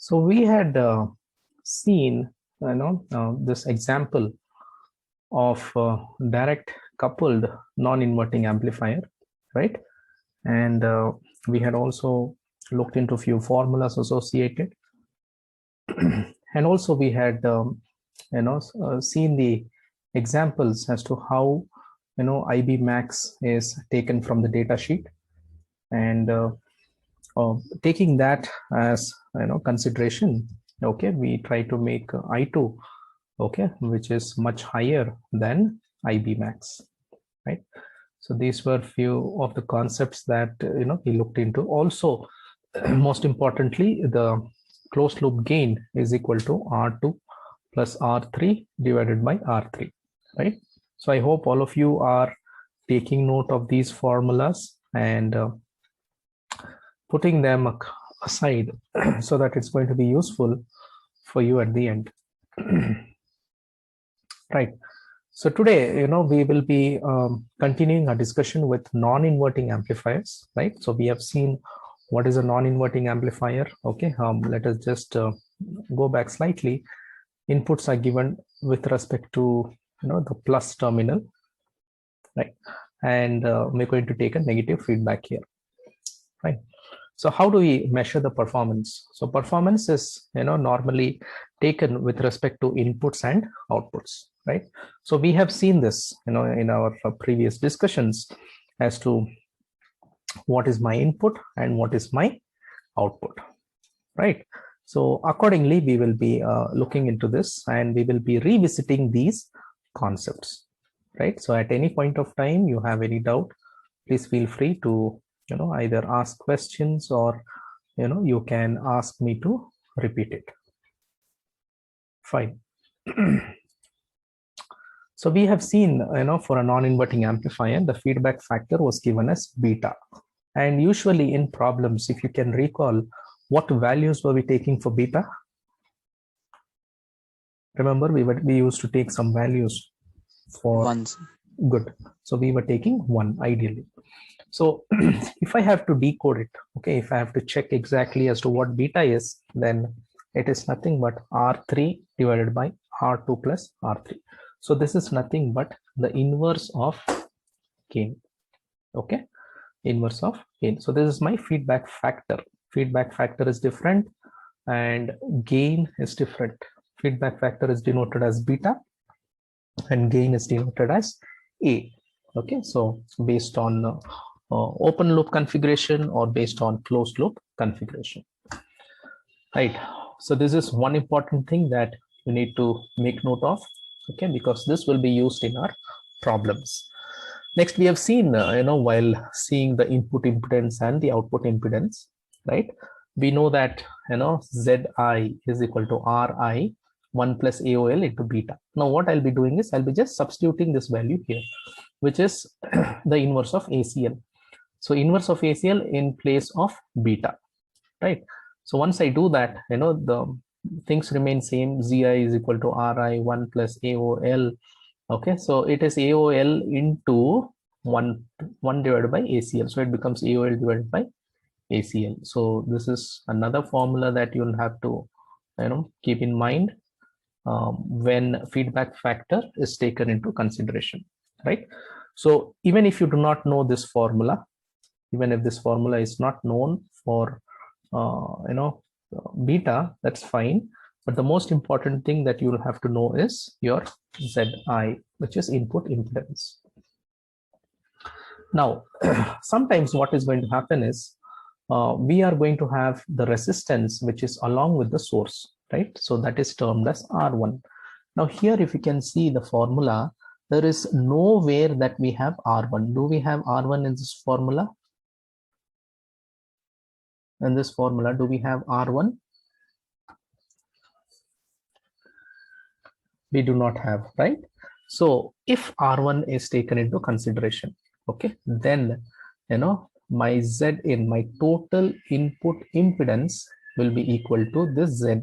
So we had seen, this example of direct coupled non-inverting amplifier, right? And we had also looked into few formulas associated, and also we had, seen the examples as to how, IB max is taken from the data sheet, and taking that as consideration. Okay, we try to make I2, okay, which is much higher than IB max, right? So these were few of the concepts that we looked into. Also, most importantly, the closed loop gain is equal to R2 plus R3 divided by R3, right? So I hope all of you are taking note of these formulas and putting them aside so that it's going to be useful for you at the end. Right. So today, we will be continuing our discussion with non-inverting amplifiers, right? So we have seen what is a non-inverting amplifier. Okay, let us just go back slightly. Inputs are given with respect to the plus terminal, right? And we're going to take a negative feedback here, right? So how do we measure the performance? So performance is normally taken with respect to inputs and outputs, right? So we have seen this in our previous discussions as to what is my input and what is my output, right? So accordingly, we will be looking into this and we will be revisiting these concepts, right? So at any point of time you have any doubt, please feel free to either ask questions or you can ask me to repeat it. Fine. So we have seen for a non-inverting amplifier, the feedback factor was given as beta, and usually in problems, if you can recall, what values were we taking for beta? Remember, we used to take some values for Ones. Good. So we were taking 1 ideally. So if I have to decode it, okay, if I have to check exactly as to what beta is, then it is nothing but R3 divided by R2 plus R3. So this is nothing but the inverse of gain. Okay, inverse of gain. So this is my feedback factor. Feedback factor is different and gain is different. Feedback factor is denoted as beta and gain is denoted as A. Okay, so based on open loop configuration or based on closed loop configuration, right? So this is one important thing that you need to make note of, okay, because this will be used in our problems. Next, we have seen while seeing the input impedance and the output impedance, right, we know that Zi is equal to Ri 1 plus AOL into beta. Now what I'll be doing is I'll be just substituting this value here, which is the inverse of ACL. So inverse of ACL in place of beta, right? So once I do that, the things remain same. Zi is equal to Ri 1 plus AOL. Okay, so it is AOL into 1 divided by ACL. So it becomes AOL divided by ACL. So this is another formula that you'll have to keep in mind when feedback factor is taken into consideration, right? So even if you do not know this formula, even if this formula is not known for beta, that's fine. But the most important thing that you will have to know is your Zi, which is input impedance. Now, sometimes what is going to happen is we are going to have the resistance which is along with the source, right? So that is termed as R1. Now here, if you can see the formula, there is nowhere that we have R1. Do we have R1 in this formula? In this formula, do we have R1? We do not have, right? So if R1 is taken into consideration, okay, then my Z in my total input impedance will be equal to this Zi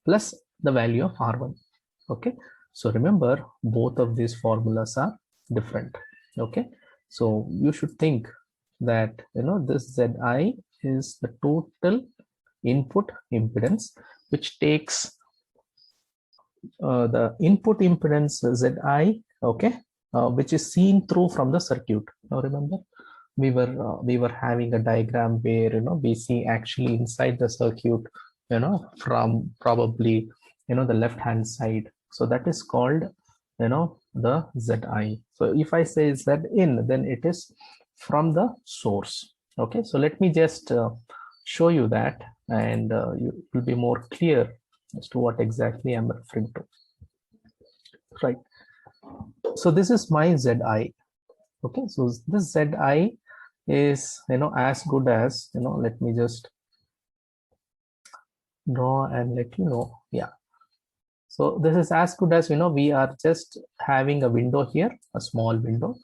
plus the value of R1. Okay, so remember, both of these formulas are different. Okay, so you should think that this Zi is the total input impedance, which takes the input impedance Zi, okay, which is seen through from the circuit. Now remember, we were having a diagram where we see actually inside the circuit, from probably the left hand side. So that is called the Zi. So if I say Z in, then it is from the source. Okay, so let me just show you that, and you will be more clear as to what exactly I'm referring to. Right. So this is my Zi. Okay, so this Zi is as good as let me just draw and let you know. Yeah, so this is as good as we are just having a window here, a small window,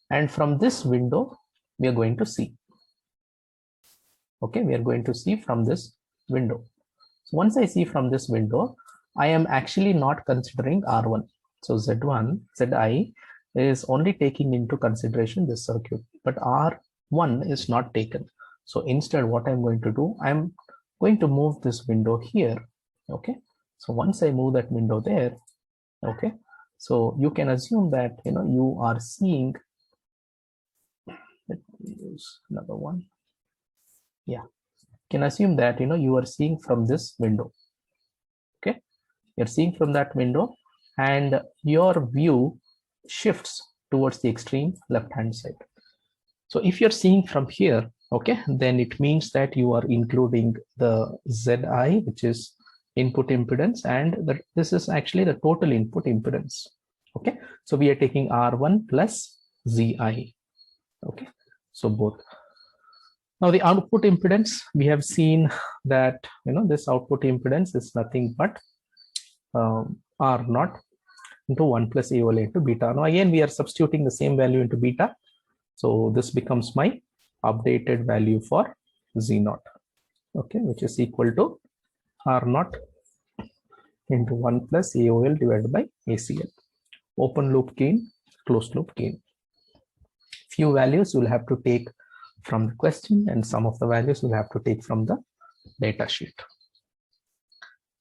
and from this window we are going to see. Okay, we are going to see from this window. So once I see from this window, I am actually not considering R1. So Z1, Zi is only taking into consideration this circuit, but R1 is not taken. So instead, what I'm going to do, I'm going to move this window here. Okay, so once I move that window there, okay, so you can assume that you are seeing. Let me use another one. Yeah, can assume that you are seeing from this window. Okay, you're seeing from that window, and your view shifts towards the extreme left hand side. So if you're seeing from here, okay, then it means that you are including the Zi, which is input impedance, and this is actually the total input impedance. Okay, so we are taking R1 plus Zi. Okay, so both. Now the output impedance, we have seen that this output impedance is nothing but R0 into 1 plus AOL into beta. Now again we are substituting the same value into beta, so this becomes my updated value for Z0, okay, which is equal to R0 into 1 plus AOL divided by ACL. Open loop gain, closed loop gain. Few values you'll have to take from the question, and some of the values you'll have to take from the data sheet.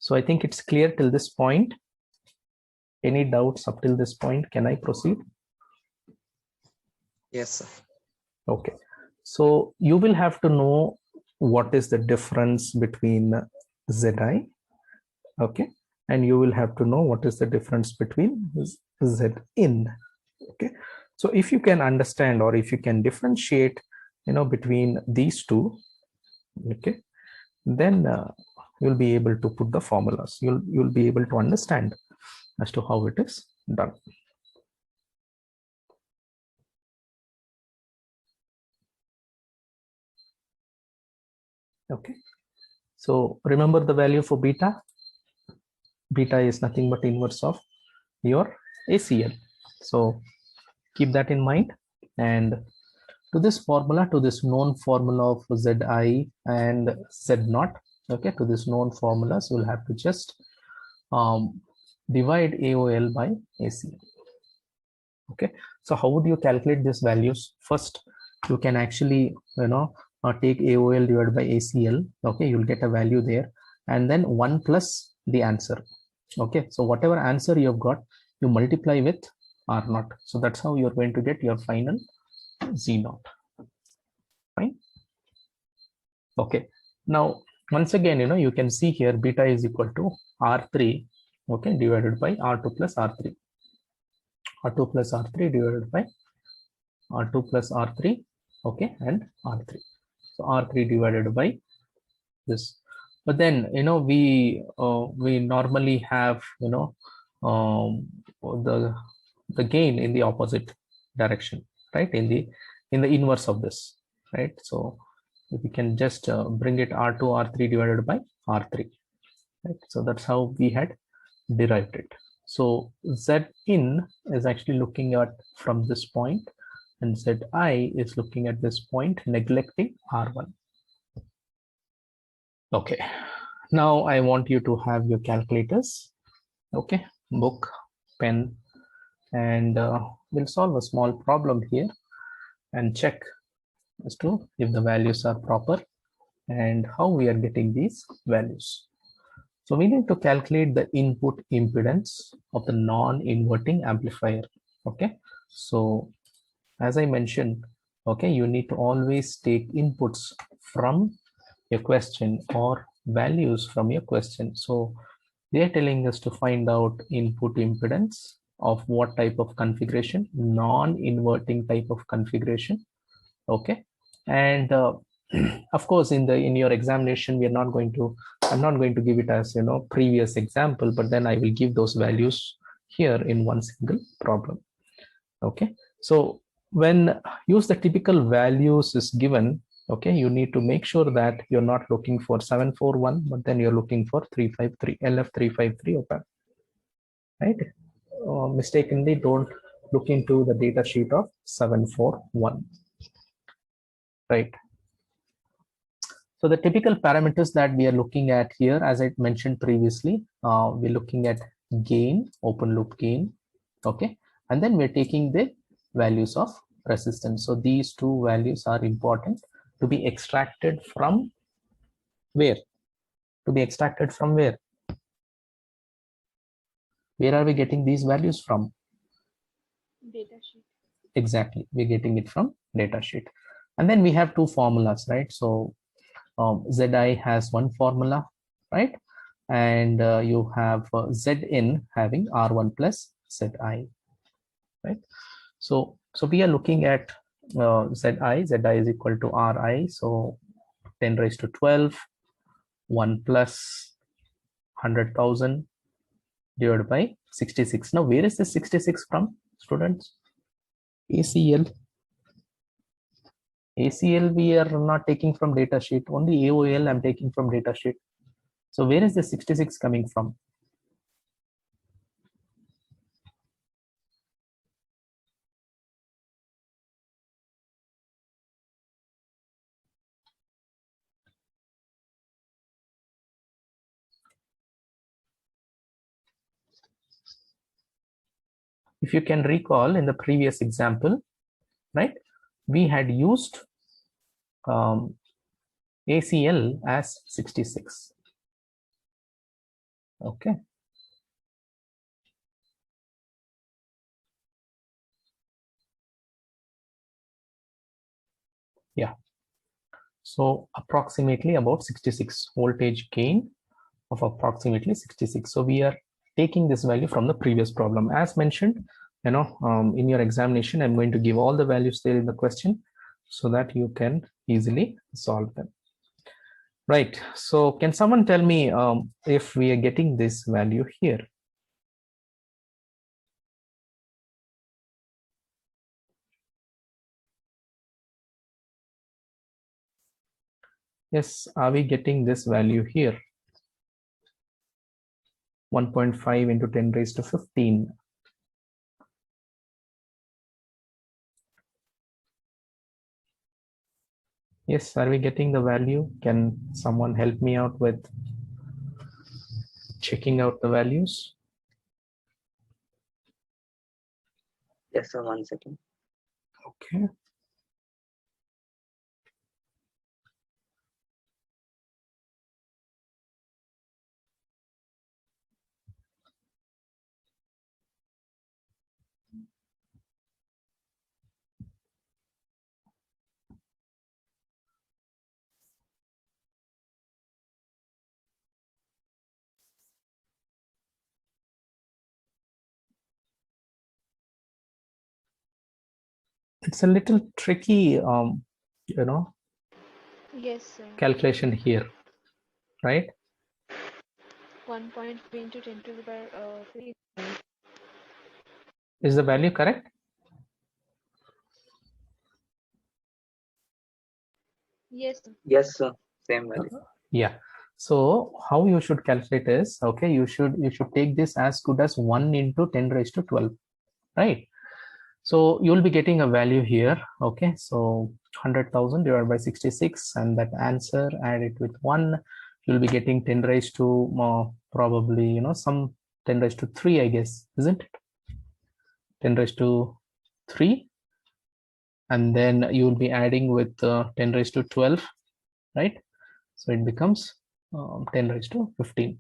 So I think it's clear till this point. Any doubts up till this point? Can I proceed? Yes, sir. Okay, so you will have to know what is the difference between Zi, okay, and you will have to know what is the difference between Zin. Okay, so if you can understand, or if you can differentiate between these two, okay, then you'll be able to put the formulas. You'll be able to understand as to how it is done. Okay, so remember the value for beta. Beta is nothing but inverse of your ACL. So keep that in mind, and to this formula, to this known formula of Zi and Z0, okay, to this known formulas, you'll have to just divide AOL by ACL. Okay, so how would you calculate these values? First, you can actually take AOL divided by ACL. Okay, you'll get a value there, and then 1 plus the answer. Okay, so whatever answer you've got, you multiply with R0. So that's how you're going to get your final Z0. Fine. Okay, now once again you can see here beta is equal to R3, okay, divided by R2 plus R3. R2 plus R3 divided by R2 plus R3, okay, and R3. So R3 divided by this. But then we normally have the gain in the opposite direction, right, in the inverse of this, right? So we can just bring it R2 R3 divided by R3, right? So that's how we had derived it. So Zin is actually looking at from this point, and Zi is looking at this point, neglecting R1. Okay, now I want you to have your calculators, okay, book, pen, and we'll solve a small problem here and check as to if the values are proper and how we are getting these values. So we need to calculate the input impedance of the non-inverting amplifier. Okay, so as I mentioned, okay, you need to always take inputs from your question or values from your question. So they are telling us to find out input impedance of what type of configuration, non-inverting type of configuration. Okay, and of course in your examination we are not going to, I'm not going to give it as previous example, but then I will give those values here in one single problem. Okay, so when use the typical values is given, okay, you need to make sure that you're not looking for 741, but then you're looking for 353 LF353 op-amp, right? Mistakenly don't look into the data sheet of 741, right? So the typical parameters that we are looking at here, as I mentioned previously, we're looking at gain, open loop gain, okay, and then we're taking the values of resistance. So these two values are important to be extracted from where? To be extracted from where? Where are we getting these values from? Data sheet. Exactly, we're getting it from data sheet. And then we have two formulas, right? So Zi has one formula, right? And you have Zin having R1 plus Zi, right? So we are looking at Zi is equal to Ri. So 10 raised to 12, 1 plus 100,000 divided by 66. Now, where is this 66 from, students? ACL. ACL we are not taking from data sheet. Only AOL I'm taking from data sheet. So where is the 66 coming from? If you can recall in the previous example, right, we had used ACL as 66. Okay. Yeah. So approximately about 66 voltage gain of approximately 66. So we are taking this value from the previous problem. As mentioned, in your examination, I'm going to give all the values there in the question so that you can easily solve them. Right. So can someone tell me if we are getting this value here? Yes, are we getting this value here? 1.5 into 10 raised to 15. Yes, are we getting the value? Can someone help me out with checking out the values? Yes, sir, 1 second. Okay. It's a little tricky, Yes, sir. calculation here, right? 1.3 into 10 to the power 15. Is the value correct? Yes, sir. Yes, sir, same value. Yeah. So how you should calculate is, okay, you should take this as good as 1 into 10 raised to 12, right? So you'll be getting a value here. Okay, so 100,000 divided by 66, and that answer add it with 1, you'll be getting 10 raised to probably some 10 raised to 3, I guess, isn't it? 10 raised to 3, and then you'll be adding with 10 raised to 12, right? So it becomes 10 raised to 15,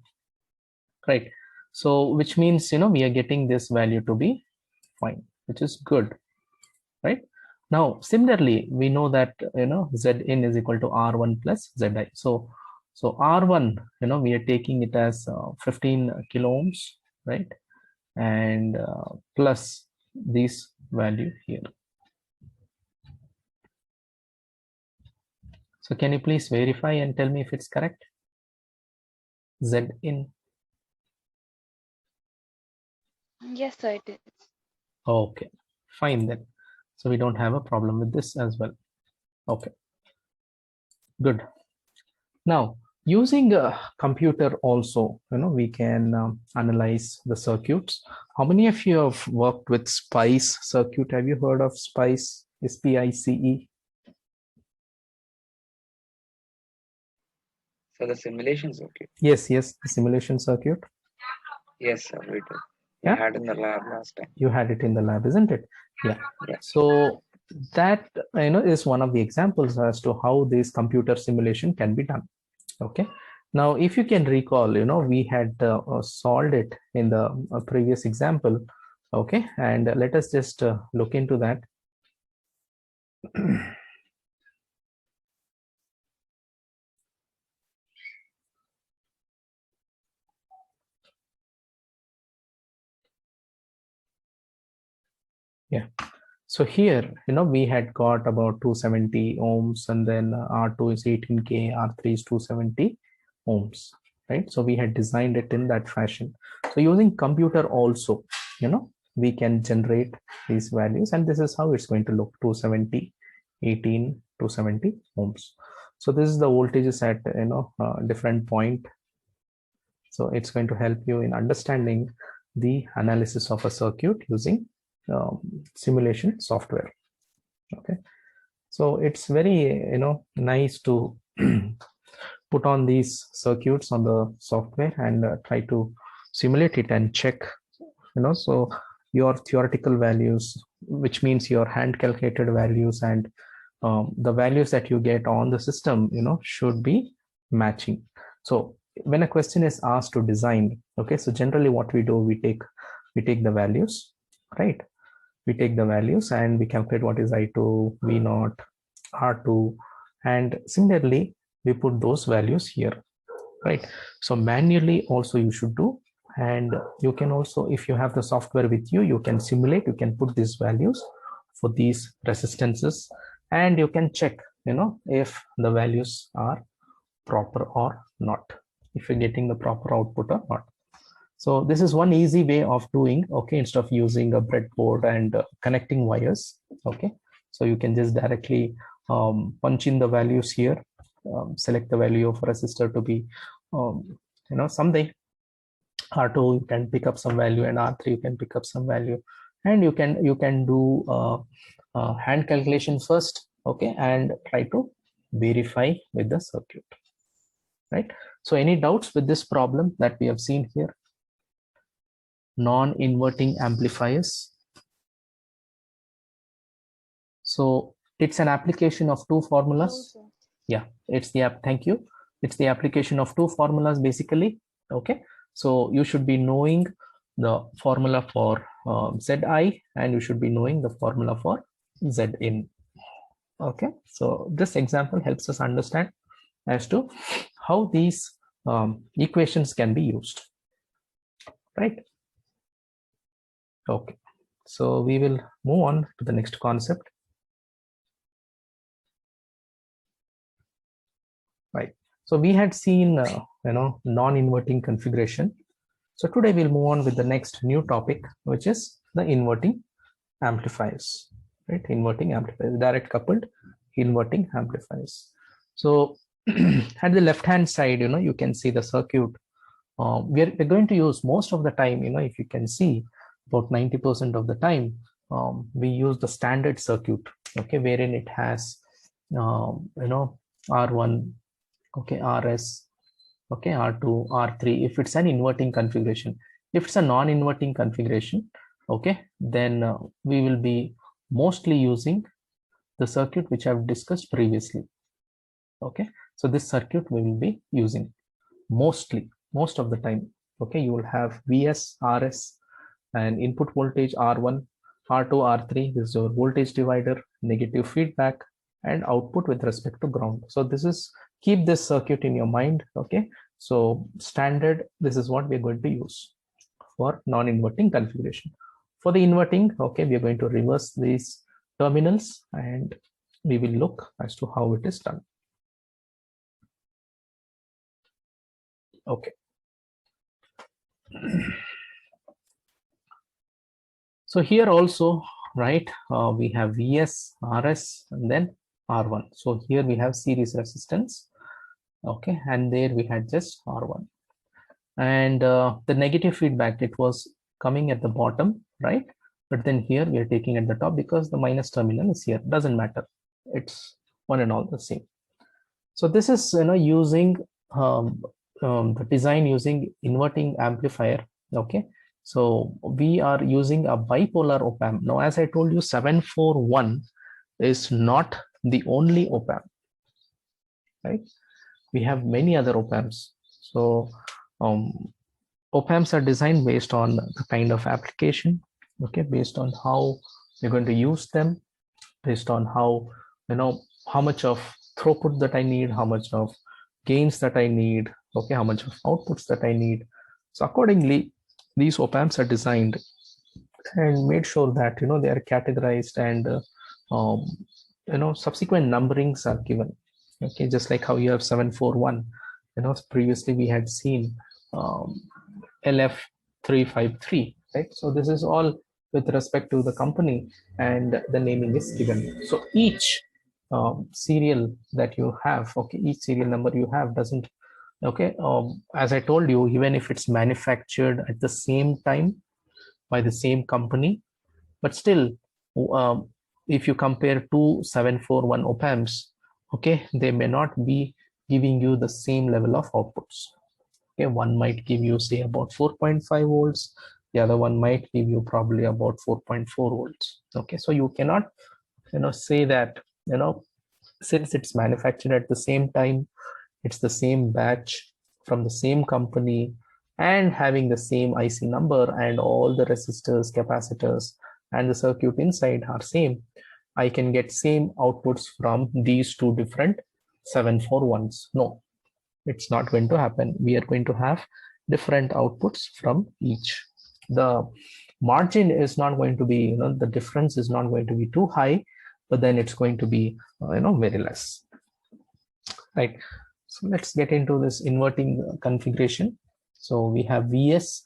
right? So which means, we are getting this value to be fine, which is good, right? Now, similarly, we know that, Zin is equal to R1 plus Zi. So R1, we are taking it as 15 kilo ohms, right? And plus this value here. So can you please verify and tell me if it's correct? Zin. Yes, sir, it is. Okay, fine then. So we don't have a problem with this as well. Okay, good. Now, using a computer also, we can analyze the circuits. How many of you have worked with SPICE circuit? Have you heard of SPICE? SPICE? So the simulation circuit. Yes, the simulation circuit. Yes, sir, we did. Yeah? We had in the lab last time. You had it in the lab, isn't it? Yeah. Yeah. So that is one of the examples as to how this computer simulation can be done. Okay. Now, if you can recall, we had solved it in the previous example. Okay, and let us just look into that. Yeah. So here, we had got about 270 ohms, and then R2 is 18K, R3 is 270 ohms, right? So we had designed it in that fashion. So using computer also, we can generate these values, and this is how it's going to look: 270, 18, 270 ohms. So this is the voltages at, different point. So it's going to help you in understanding the analysis of a circuit using simulation software. Okay, so it's very nice to put on these circuits on the software and try to simulate it and check, so your theoretical values, which means your hand calculated values, and the values that you get on the system, should be matching. So when a question is asked to design, okay, so generally what we do, we take the values, right? We take the values and we calculate what is I2, V0, R2, and similarly we put those values here, right? So manually also you should do, and you can also, if you have the software with you, you can simulate, you can put these values for these resistances, and you can check, if the values are proper or not, if you're getting the proper output or not. So this is one easy way of doing, okay, instead of using a breadboard and connecting wires. Okay, so you can just directly punch in the values here, select the value of resistor to be something. R2 you can pick up some value, and R3 you can pick up some value, and you can do hand calculation first, okay, and try to verify with the circuit, right? So any doubts with this problem that we have seen here? Non-inverting amplifiers. So it's an application of two formulas. No, Yeah, it's the app. Thank you. It's the application of two formulas basically. Okay, so you should be knowing the formula for Zi, and you should be knowing the formula for Zin. Okay, so this example helps us understand as to how these equations can be used, right? Okay, so we will move on to the next concept. Right. So we had seen, non-inverting configuration. So today we'll move on with the next new topic, which is the inverting amplifiers, right? Inverting amplifiers, direct coupled inverting amplifiers. So at the left-hand side, you can see the circuit. We're going to use most of the time, if you can see, about 90% of the time, we use the standard circuit, okay, wherein it has, R1, okay, RS, okay, R2, R3, if it's an inverting configuration. If it's a non-inverting configuration, okay, then we will be mostly using the circuit which I've discussed previously. Okay, So this circuit we will be using most of the time. Okay, you will have Vs, Rs, and input voltage R1, R2, R3. This is your voltage divider, negative feedback, and output with respect to ground. So this is, keep this circuit in your mind. Okay, so standard, this is what we're going to use for non-inverting configuration. For the inverting, okay, we are going to reverse these terminals and we will look as to how it is done. Okay. So here also, right, we have Vs, Rs, and then R1. So here we have series resistance. Okay, and there we had just R1. And the negative feedback, it was coming at the bottom, right? But then here we are taking at the top because the minus terminal is here. Doesn't matter. It's one and all the same. So this is, using the design using inverting amplifier. Okay, so we are using a bipolar op-amp. Now, as I told you, 741 is not the only op-amp, right? We have many other op-amps. So op-amps are designed based on the kind of application, okay, based on how you're going to use them, based on how, how much of throughput that I need, how much of gains that I need, okay, how much of outputs that I need. So accordingly, these op-amps are designed and made sure that, they are categorized and, subsequent numberings are given. Okay, just like how you have 741, previously we had seen LF353, right? So this is all with respect to the company and the naming is given. So each serial that you have, okay, each serial number you have doesn't, okay, as I told you, even if it's manufactured at the same time by the same company, but still, if you compare two 741 op-amps, okay, they may not be giving you the same level of outputs. Okay, one might give you, say, about 4.5 volts, the other one might give you probably about 4.4 volts. Okay, so you cannot, say that, since it's manufactured at the same time, it's the same batch from the same company and having the same IC number and all the resistors, capacitors, and the circuit inside are same, I can get same outputs from these two different 741s. No, it's not going to happen. We are going to have different outputs from each. The margin is not going to be, the difference is not going to be too high, but then it's going to be, very less, right? So let's get into this inverting configuration. So we have Vs,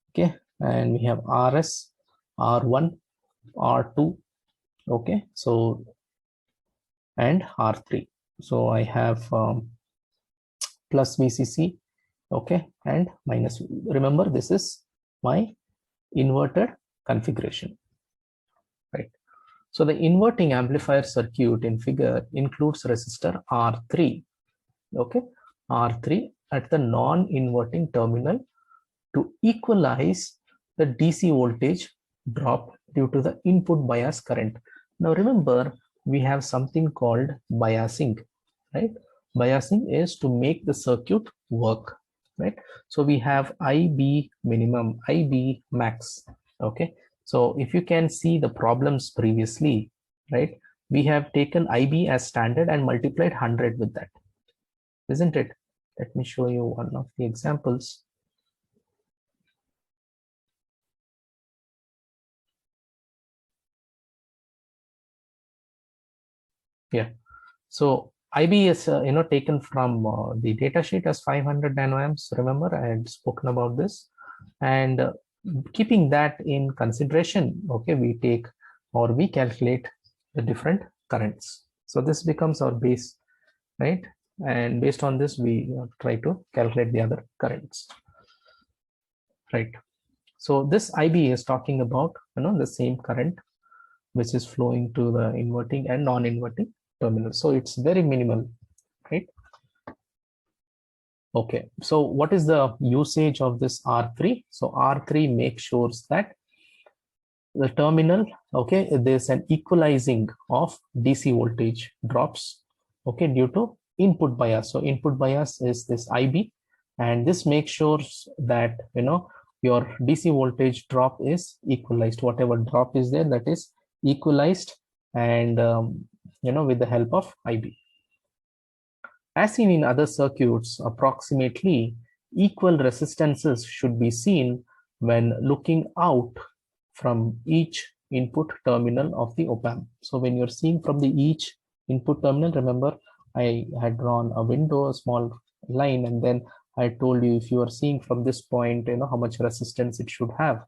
okay, and we have Rs, R1, R2, okay, so and R3. So I have plus VCC, okay, and minus. Remember, this is my inverted configuration, right? So the inverting amplifier circuit in figure includes resistor R3, okay, R3 at the non-inverting terminal to equalize the DC voltage drop due to the input bias current. Now remember, we have something called biasing, right? Biasing is to make the circuit work, right? So we have IB minimum, IB max, okay? So if you can see the problems previously, right? We have taken IB as standard and multiplied 100 with that, isn't it? Let me show you one of the examples. Yeah, so IB is taken from the data sheet as 500 nanoamps. Remember, I had spoken about this, and keeping that in consideration, okay, we take or we calculate the different currents. So this becomes our base, right? And based on this, we try to calculate the other currents, right? So this IB is talking about, the same current which is flowing to the inverting and non-inverting terminal. So it's very minimal, right? Okay, so what is the usage of this R3? So R3 makes sure that the terminal, okay, there's an equalizing of DC voltage drops, okay, due to input bias. So input bias is this IB, and this makes sure that your DC voltage drop is equalized. Whatever drop is there, that is equalized, and with the help of IB. As seen in other circuits, approximately equal resistances should be seen when looking out from each input terminal of the op-amp. So when you're seeing from the each input terminal, remember I had drawn a window, a small line, and then I told you if you are seeing from this point, how much resistance it should have.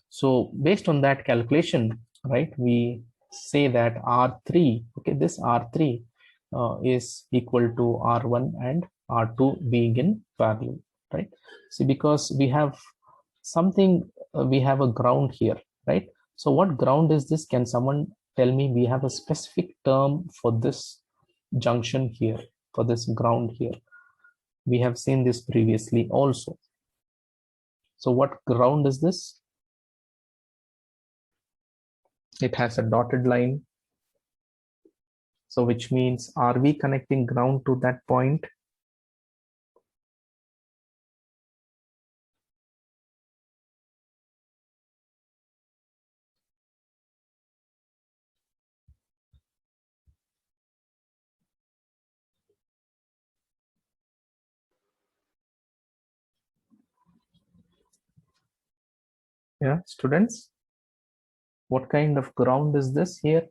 So based on that calculation, right, we say that R3, okay, this R3 is equal to R1 and R2 being in parallel, right? See, because we have something, we have a ground here, right? So what ground is this? Can someone tell me? We have a specific term for this junction here, for this ground here. We have seen this previously also. So what ground is this? It has a dotted line. So which means, are we connecting ground to that point? Yeah, students, what kind of ground is this here?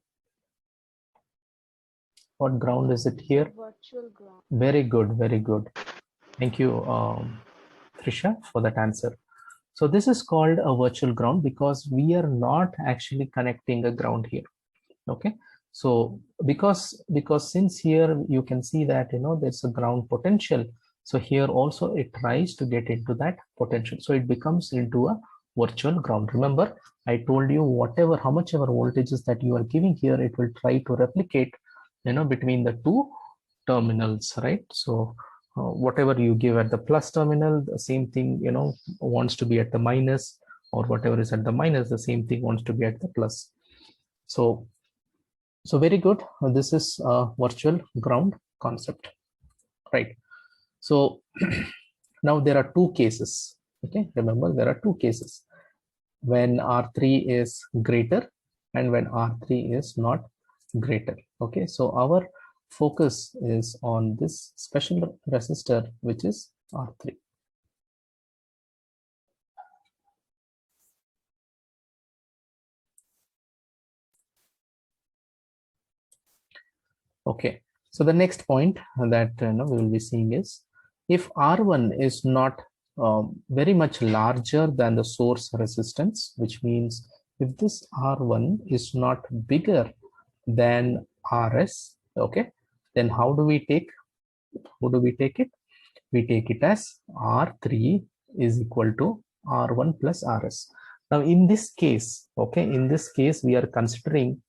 What ground is it here? Virtual ground. Very good, very good. Thank you, Trisha, for that answer. So this is called a virtual ground because we are not actually connecting a ground here. Okay, so because since here you can see that there's a ground potential, so here also it tries to get into that potential, so it becomes into a virtual ground. Remember, I told you how much ever voltages that you are giving here, it will try to replicate between the two terminals, right? So whatever you give at the plus terminal, the same thing wants to be at the minus, or whatever is at the minus, the same thing wants to be at the plus. So very good. This is a virtual ground concept, right? So now there are two cases. Okay, remember there are two cases: when R3 is greater and when R3 is not greater. Okay, so our focus is on this special resistor, which is R3. Okay, so the next point that we will be seeing is, if R1 is not very much larger than the source resistance, which means if this R1 is not bigger than RS, okay, then how do we take it? We take it as R3 is equal to R1 plus RS. Now in this case, okay, in this case we are considering,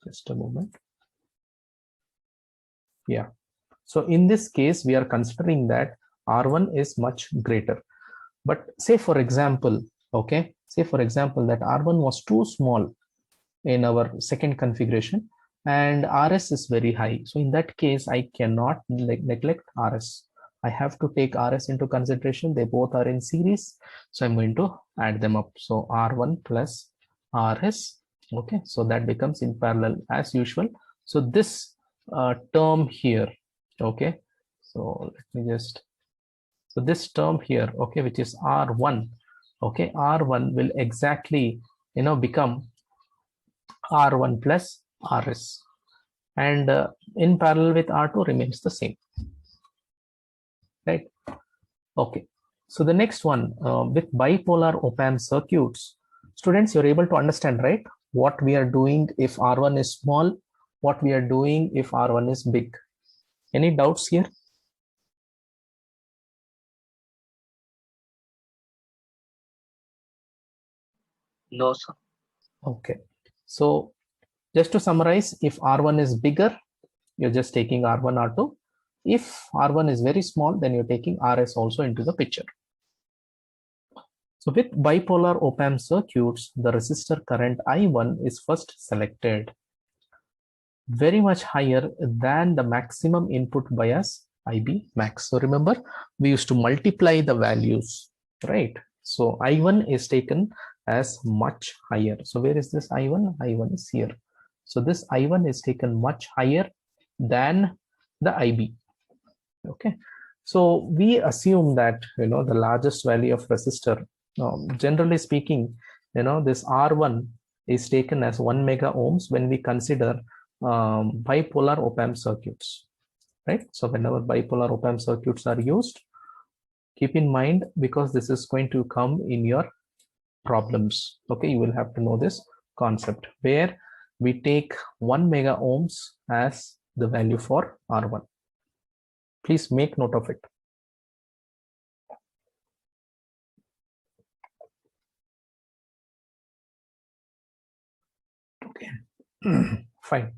just a moment. Yeah, so in this case we are considering that R1 is much greater, but say for example, okay, say for example that R1 was too small in our second configuration and RS is very high. So in that case, I cannot neglect RS. I have to take RS into consideration. They both are in series, so I'm going to add them up. So R1 plus RS, okay, so that becomes in parallel as usual. So this term here, okay, so let me just, so this term here, okay, which is R1, okay, R1 will exactly become R1 plus RS, and in parallel with R2 remains the same, right? Okay, so the next one, with bipolar op-amp circuits, students, you're able to understand, right, what we are doing if R1 is small, what we are doing if R1 is big. Any doubts here? No, sir. Okay, so just to summarize, if R1 is bigger, you're just taking R1, R2. If R1 is very small, then you're taking RS also into the picture. So with bipolar op-amp circuits, the resistor current I1 is first selected. very much higher than the maximum input bias IB max. So remember, we used to multiply the values, right? So I1 is taken as much higher. So where is this I1? I1 is here. So this I1 is taken much higher than the IB. Okay. So we assume that, the largest value of resistor, generally speaking, this R1 is taken as 1 mega ohms when we consider bipolar op-amp circuits, right? So whenever bipolar op-amp circuits are used, keep in mind, because this is going to come in your problems. Okay, you will have to know this concept where we take 1 mega ohms as the value for R1. Please make note of it. Okay, fine.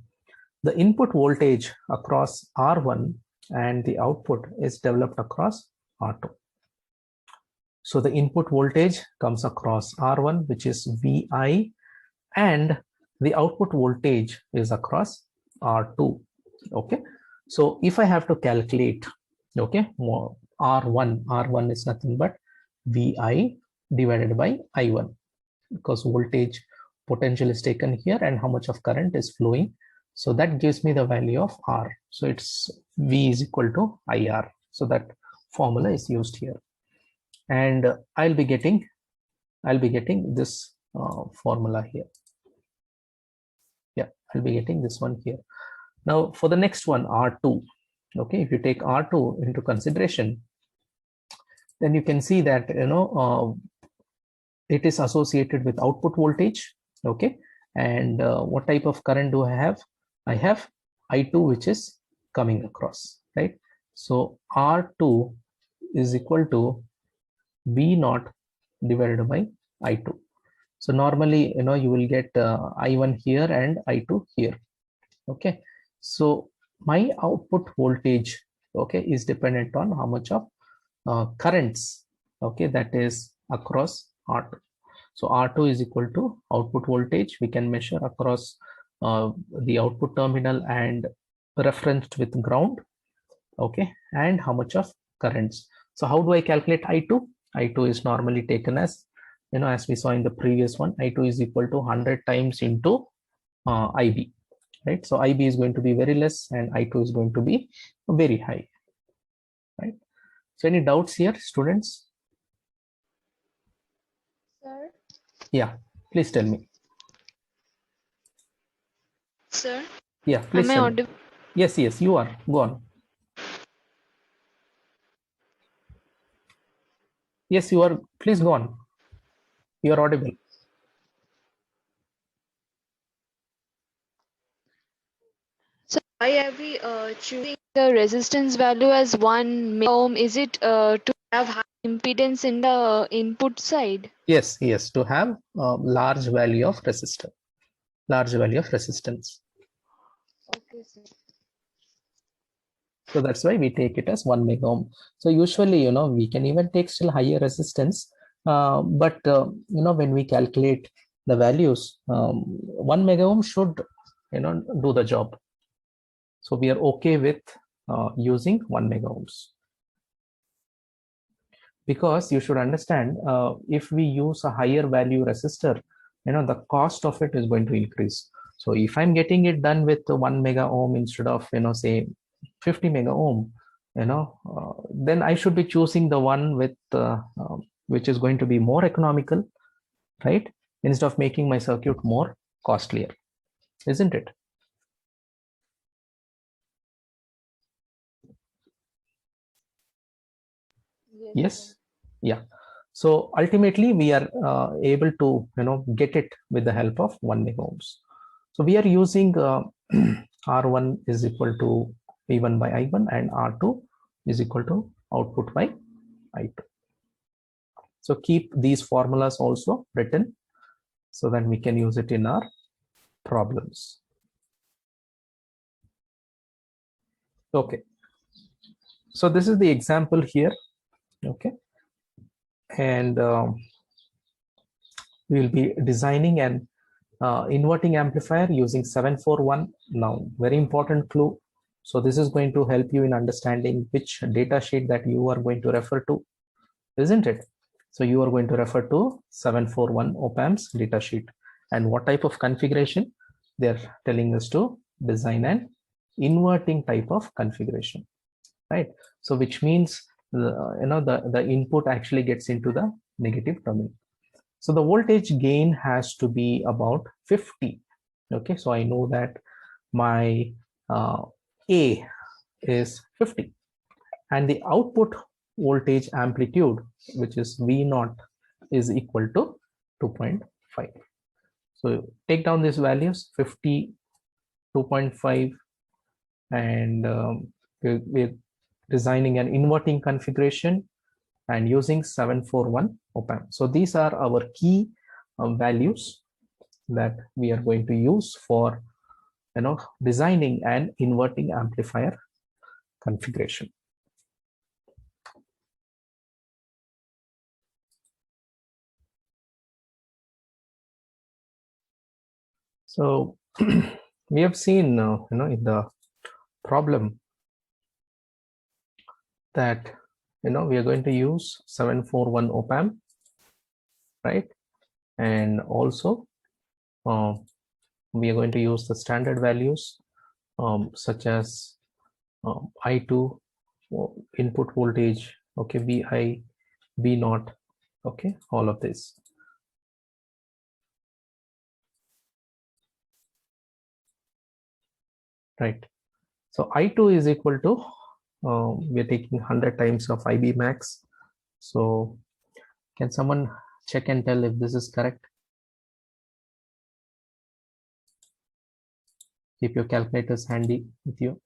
The input voltage across R1 and the output is developed across R2. So the input voltage comes across R1, which is VI, and the output voltage is across R2. Okay, so if I have to calculate, okay, R1 is nothing but VI divided by I1, because voltage potential is taken here and how much of current is flowing. So that gives me the value of R. So it's V is equal to IR. So that formula is used here. And I'll be getting this formula here. Yeah, I'll be getting this one here. Now for the next one, R2. Okay, if you take R2 into consideration, then you can see that it is associated with output voltage. Okay, and what type of current do I have? I have I2, which is coming across, right? So R2 is equal to V0 divided by I2. So normally, you will get I1 here and I2 here. Okay, so my output voltage, okay, is dependent on how much of currents, okay, that is across R2. So R2 is equal to output voltage. We can measure across the output terminal and referenced with ground, okay, and how much of currents. So how do I calculate I2? I2 is normally taken as, as we saw in the previous one, I2 is equal to 100 times into IB, right? So IB is going to be very less and I2 is going to be very high, right? So any doubts here, students? Sir? Yeah, please tell me. Sir? Yeah, please Am I tell me. audible? Yes, you are. Go on. Yes, you are. Please go on. You are audible. So why are we choosing the resistance value as 1 ohm? Is it to have high impedance in the input side? Yes, to have a large value of resistance. Okay, sir. So that's why we take it as 1 mega ohm. So usually, we can even take still higher resistance. But when we calculate the values, 1 mega ohm should, do the job. So we are okay with using 1 mega ohms. Because you should understand, if we use a higher value resistor, the cost of it is going to increase. So if I'm getting it done with 1 mega ohm instead of, say 50 mega ohm, then I should be choosing the one with which is going to be more economical, right? Instead of making my circuit more costlier, isn't it? Yes. Yeah. So ultimately we are able to, get it with the help of 1 mega ohms. So we are using R1 is equal to V1 by I1 and R2 is equal to output by I2. So keep these formulas also written so that we can use it in our problems. Okay. So this is the example here. Okay. And we will be designing an inverting amplifier using 741. Now, very important clue. So this is going to help you in understanding which data sheet that you are going to refer to, isn't it? So you are going to refer to 741 op-amps data sheet. And what type of configuration? They're telling us to design an inverting type of configuration, right? So which means the input actually gets into the negative terminal. So the voltage gain has to be about 50. Okay, so I know that my A is 50, and the output voltage amplitude, which is V naught, is equal to 2.5. So take down these values, 50, 2.5, and we're designing an inverting configuration and using 741 op-amp. So these are our key values that we are going to use for designing an inverting amplifier configuration. So we have seen in the problem that we are going to use 741 op-amp, right? And also we are going to use the standard values such as I2 input voltage, okay, Vi, V naught, okay, all of this. Right. So I2 is equal to we are taking 100 times of IB max. So can someone check and tell if this is correct? Keep your calculators handy with you.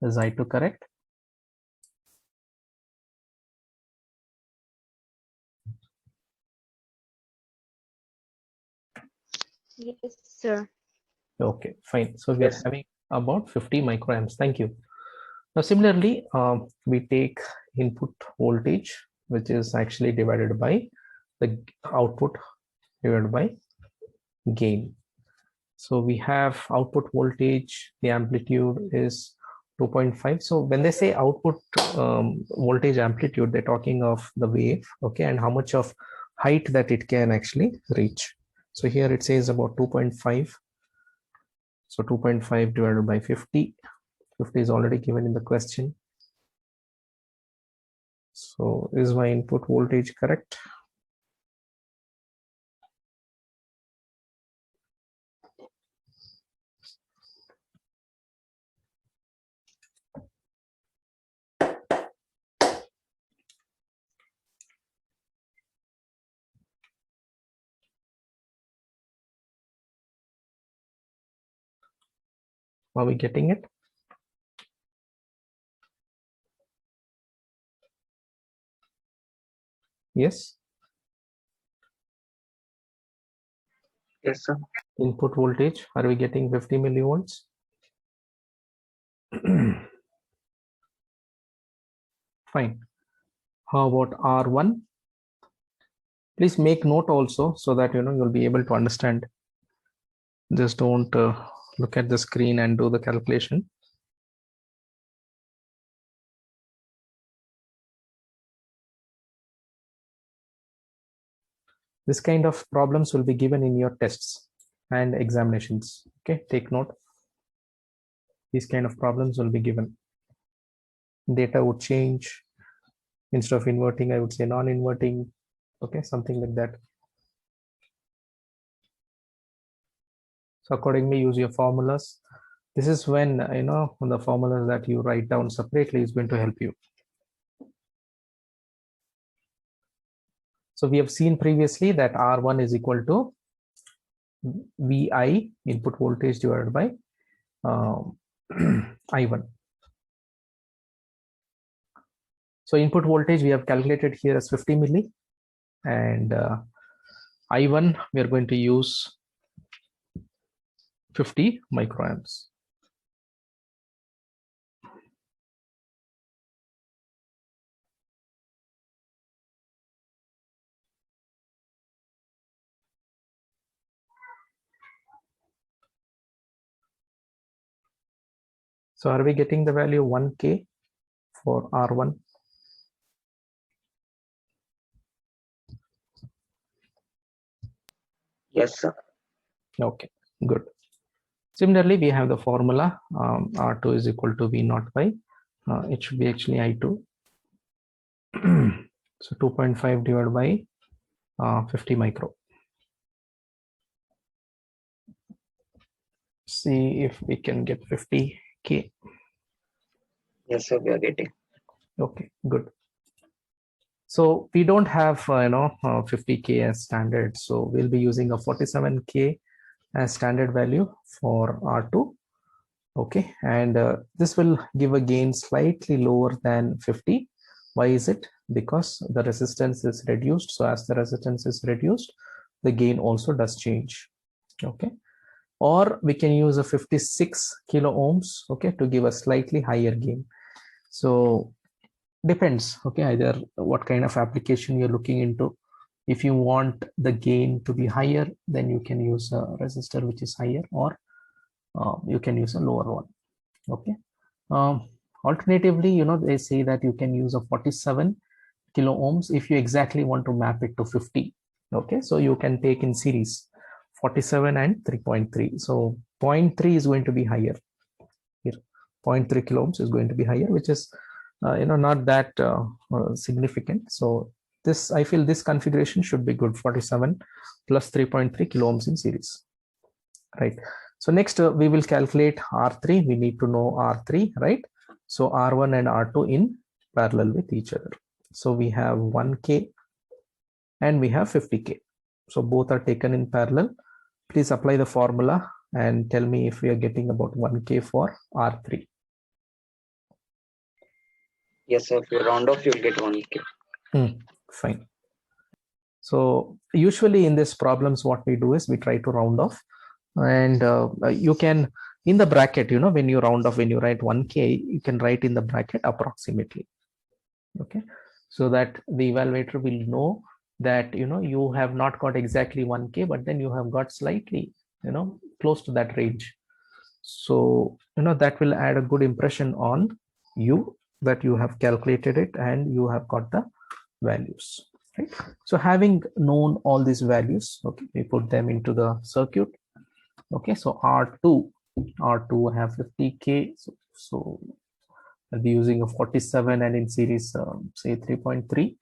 Is I2 correct? Yes, sir. Okay, fine. So we are having about 50 microamps. Thank you. Now, similarly, we take input voltage, which is actually divided by the output divided by gain. So we have output voltage, the amplitude is 2.5. So when they say output voltage amplitude, they're talking of the wave, okay, and how much of height that it can actually reach. So here it says about 2.5. So 2.5 divided by 50. 50 is already given in the question. So is my input voltage correct? Are we getting it? Yes. Yes, sir. Input voltage, are we getting 50 millivolts? Fine. How about R1? Please make note also so that you'll be able to understand. Just don't look at the screen and do the calculation. This kind of problems will be given in your tests and examinations. Okay, take note. These kind of problems will be given. Data would change. Instead of inverting, I would say non-inverting. Okay, something like that. So accordingly, use your formulas. This is when the formulas that you write down separately is going to help you. So we have seen previously that R1 is equal to VI, input voltage, divided by I1. So input voltage we have calculated here as 50 milli, and I1 we are going to use 50 microamps. So are we getting the value 1K for R1? Yes, sir. Okay, good. Similarly, we have the formula R2 is equal to V naught by, it should be actually I2. So 2.5 divided by 50 micro. See if we can get 50K. Yes, sir. We are getting. Okay, good. So we don't have 50K as standard. So we'll be using a 47K as standard value for R2. Okay, and this will give a gain slightly lower than 50. Why is it? Because the resistance is reduced. So as the resistance is reduced, the gain also does change. Okay, or we can use a 56 kilo ohms, okay, to give a slightly higher gain. So depends, okay, either what kind of application you're looking into. If you want the gain to be higher, then you can use a resistor which is higher, or you can use a lower one. Okay. Alternatively, they say that you can use a 47 kilo ohms if you exactly want to map it to 50. Okay, so you can take in series 47 and 3.3. So 0.3 is going to be higher here. 0.3 kilo ohms is going to be higher, which is not that significant. So this, I feel this configuration should be good. 47 plus 3.3 kilo ohms in series, right? So next we will calculate R3. We need to know R3, right? So R1 and R2 in parallel with each other. So we have 1K and we have 50K. So both are taken in parallel. Please apply the formula and tell me if we are getting about 1K for R3. Yes, sir. If you round off, you'll get 1K. Fine. So usually in these problems, what we do is we try to round off, and you can, in the bracket, when you round off, when you write 1K, you can write in the bracket approximately. Okay, so that the evaluator will know that you have not got exactly 1K, but then you have got slightly close to that range. So that will add a good impression on you that you have calculated it and you have got the values, right? So having known all these values, okay, we put them into the circuit. Okay, so R2 have 50K, so I'll be using a 47 and in series say 3.3.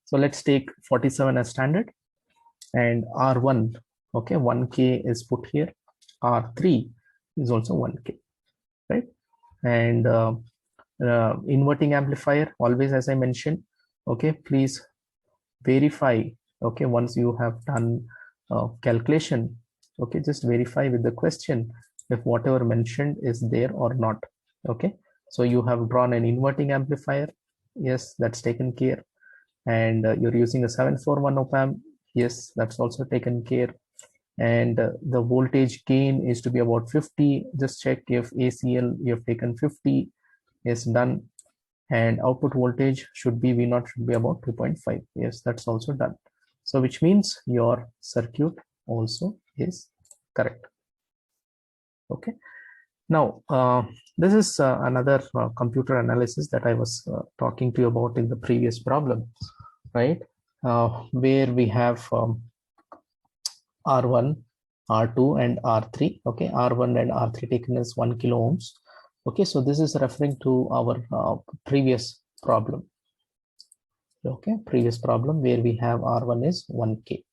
So let's take 47 as standard, and R1, okay, 1K is put here. R3 is also 1K, right? And inverting amplifier, always, as I mentioned, okay, please verify, okay, once you have done calculation, okay, just verify with the question if whatever mentioned is there or not. Okay, so you have drawn an inverting amplifier, yes, that's taken care. And you're using a 741 op-amp, yes, that's also taken care. And the voltage gain is to be about 50. Just check if ACL you have taken 50 is done, and output voltage should be V0 should be about 2.5. Yes, that's also done. So which means your circuit also is correct. Okay, now this is another computer analysis that I was talking to you about in the previous problem, right? Where we have R1, R2 and R3. Okay, R1 and R3 taken as 1 kilo ohms. Okay, so this is referring to our previous problem. Okay, previous problem where we have R1 is 1K.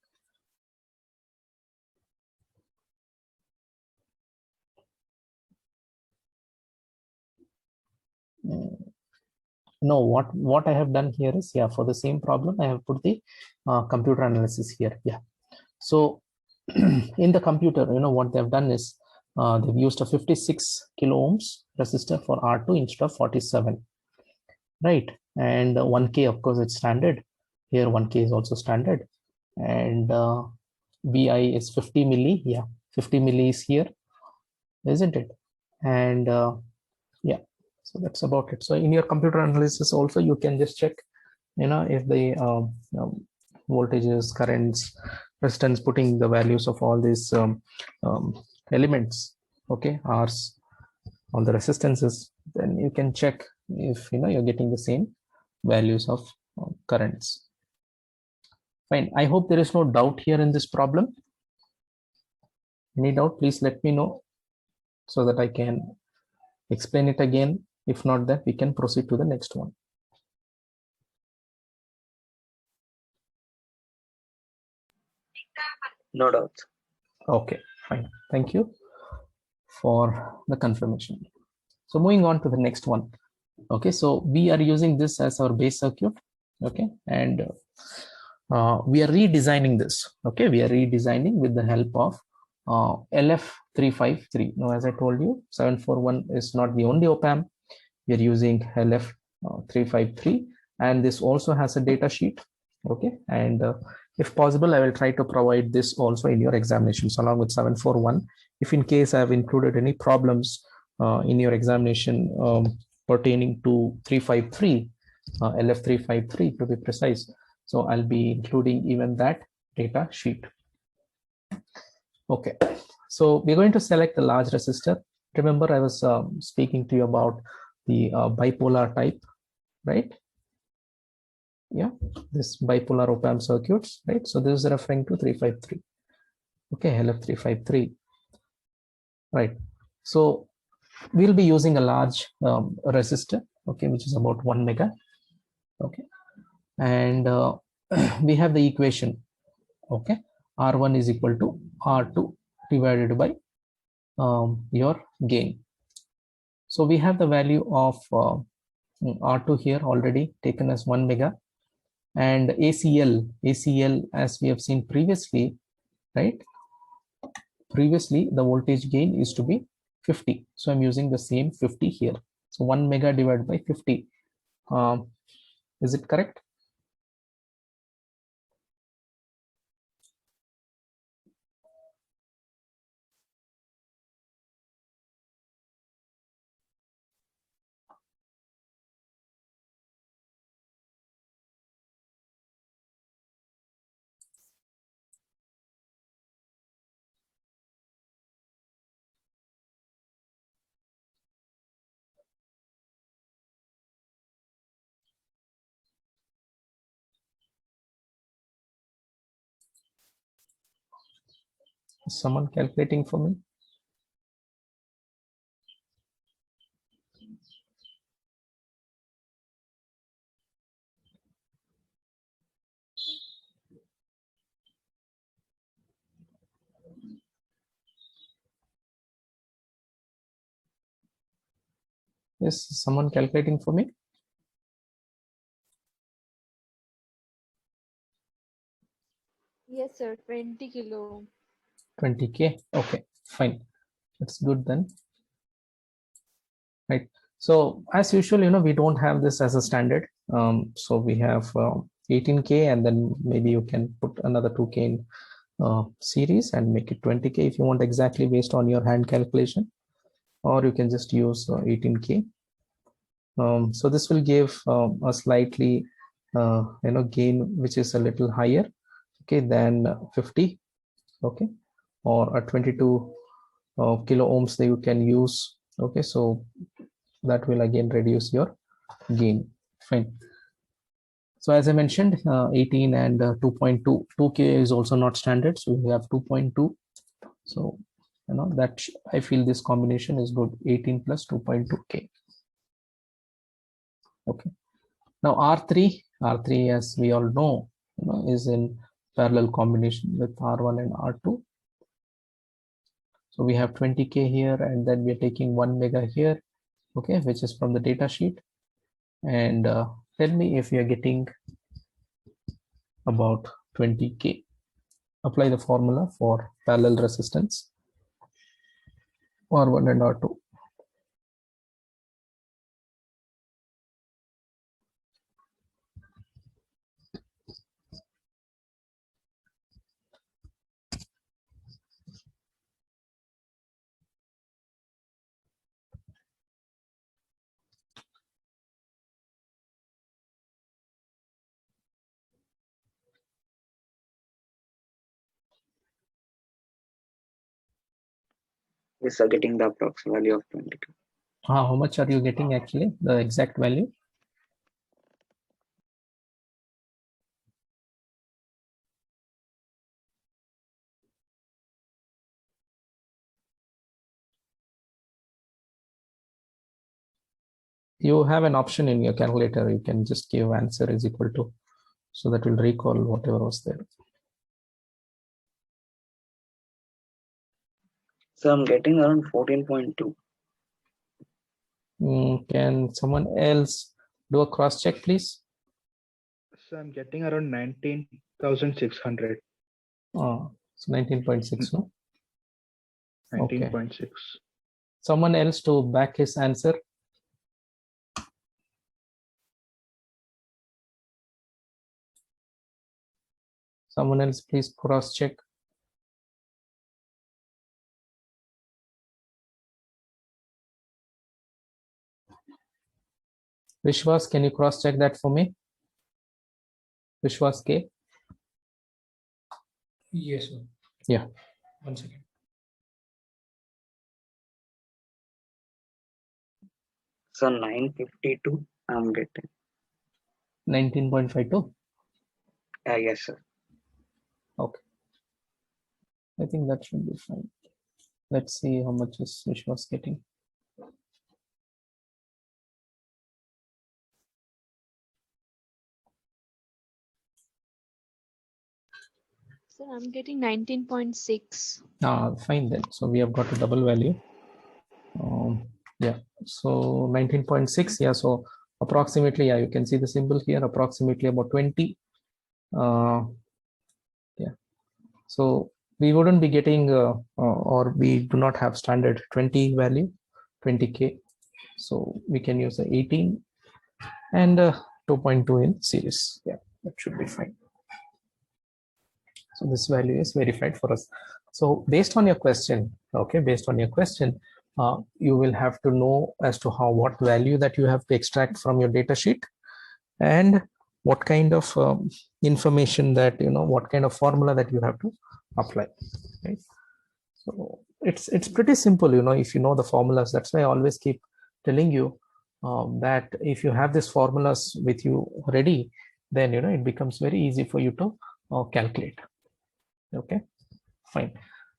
No, what I have done here is, yeah, for the same problem I have put the computer analysis here. Yeah, so in the computer, what they've done is they've used a 56 kilo ohms resistor for R2 instead of 47, right? And 1K, of course, it's standard here. 1K is also standard, and VI is 50 milli. Yeah, 50 milli is here, isn't it? And yeah, so that's about it. So in your computer analysis also, you can just check if the voltages, currents, resistance, putting the values of all these elements, okay, R's, on the resistances, then you can check if you're getting the same values of currents. Fine. I hope there is no doubt here in this problem. Any doubt, please let me know so that I can explain it again. If not, that we can proceed to the next one. No doubt. Okay, fine. Thank you for the confirmation. So moving on to the next one. Okay, so we are using this as our base circuit. Okay, and we are redesigning this. Okay, we are redesigning with the help of LF353. Now, as I told you, 741 is not the only op-amp. We are using LF353, and this also has a data sheet. Okay, and if possible, I will try to provide this also in your examinations along with 741. If in case I have included any problems in your examination pertaining to 353, LF353 to be precise, so I'll be including even that data sheet. Okay, so we're going to select the large resistor. Remember, I was speaking to you about the bipolar type, right? Yeah, this bipolar op-amp circuits, right? So this is referring to 353. Okay, LF353, right? So we'll be using a large resistor, okay, which is about 1 mega. Okay, and we have the equation. Okay, R1 is equal to R2 divided by your gain. So we have the value of R2 here already taken as 1 mega, and ACL as we have seen previously, right? Previously the voltage gain is to be 50, so I'm using the same 50 here. So 1 mega divided by 50. Is it correct? Is someone calculating for me? Is someone calculating for me? Yes, sir. 20 kilo. 20K. Okay, fine. That's good then. Right. So as usual, we don't have this as a standard. So we have 18K, and then maybe you can put another 2K in series and make it 20K if you want, exactly based on your hand calculation, or you can just use 18K. So this will give a slightly gain which is a little higher, okay, than 50, okay, or a 22 kilo ohms that you can use. Okay, so that will again reduce your gain. Fine. So as I mentioned, 18 and 2.2, 2K is also not standard, so we have 2.2. So that I feel this combination is good, 18 plus 2.2K. Okay. Now R3 as we all know, is in parallel combination with R1 and R2. So we have 20K here, and then we're taking 1 mega here, okay, which is from the data sheet. And tell me if you're getting about 20K. Apply the formula for parallel resistance, R1 and R2. Yes, sir, getting the approx value of 22. How much are you getting actually, the exact value? You have an option in your calculator. You can just give answer is equal to, so that will recall whatever was there. So I'm getting around 14.2. Can someone else do a cross check, please? So I'm getting around 19,600. So 19.6, no? Okay. 19.6. Someone else to back his answer. Someone else, please cross check. Vishwas, can you cross check that for me? Vishwas K. Yes, sir. Yeah. 1 second. So 952 I'm getting. 19.52. Yes, sir. Okay. I think that should be fine. Let's see how much is Vishwas getting. Sir, I'm getting 19.6. Fine then. So we have got a double value. Yeah. So 19.6. Yeah. So approximately, yeah, you can see the symbol here. Approximately about 20. Yeah. So we wouldn't be getting, or we do not have standard 20 value, 20K. So we can use the 18 and 2.2 in series. Yeah, that should be fine. So this value is verified for us. So based on your question, okay, based on your question, you will have to know as to what value that you have to extract from your data sheet, and what kind of information that, what kind of formula that you have to apply, right? So it's pretty simple, if you know the formulas. That's why I always keep telling you that if you have these formulas with you ready, then it becomes very easy for you to calculate. Okay, fine.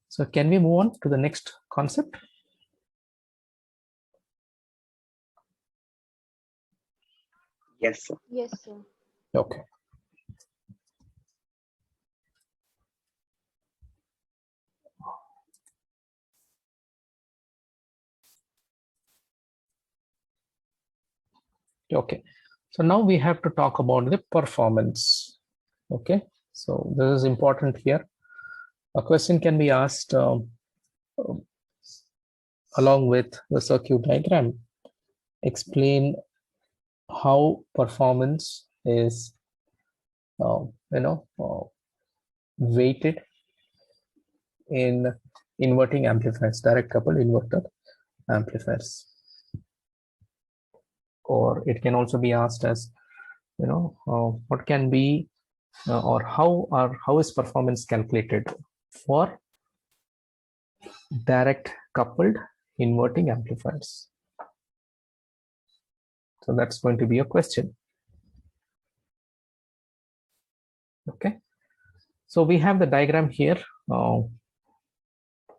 So can we move on to the next concept? Yes, sir. Yes, sir. Okay. Okay, so now we have to talk about the performance. Okay, so this is important here. A question can be asked along with the circuit diagram. Explain how performance is weighted in inverting amplifiers, direct coupled inverter amplifiers. Or it can also be asked as, what can be or how is performance calculated for direct coupled inverting amplifiers? So that's going to be a question. Okay, so we have the diagram here where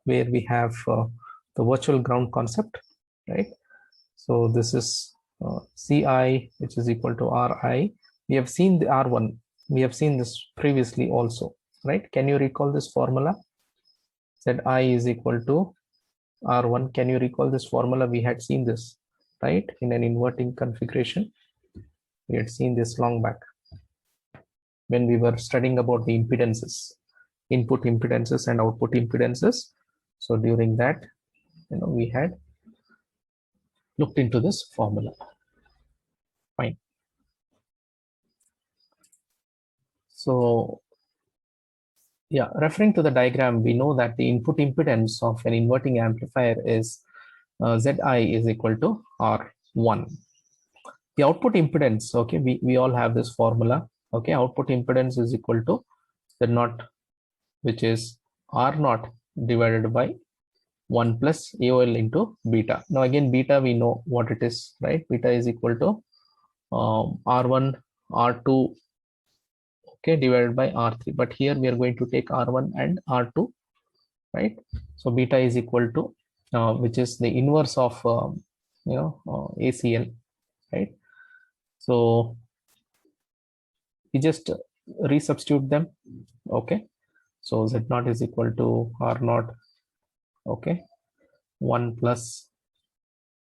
we have the virtual ground concept, right? So this is Ci, which is equal to Ri. We have seen the R1. We have seen this previously also, right? Can you recall this formula? Zi is equal to R1. Can you recall this formula? We had seen this, right? In an inverting configuration. We had seen this long back when we were studying about the impedances, input impedances and output impedances. So during that, we had looked into this formula. Fine. So yeah, referring to the diagram, we know that the input impedance of an inverting amplifier is Zi is equal to R1. The output impedance, okay, we all have this formula. Okay, output impedance is equal to Z0, which is R0 divided by 1 plus AOL into beta. Now again, beta, we know what it is, right? Beta is equal to R1, R2, okay, divided by R3. But here we are going to take R1 and R2, right? So beta is equal to, which is the inverse of, ACL, right? So we just resubstitute them, okay? So Z0 is equal to R0, okay, 1 plus,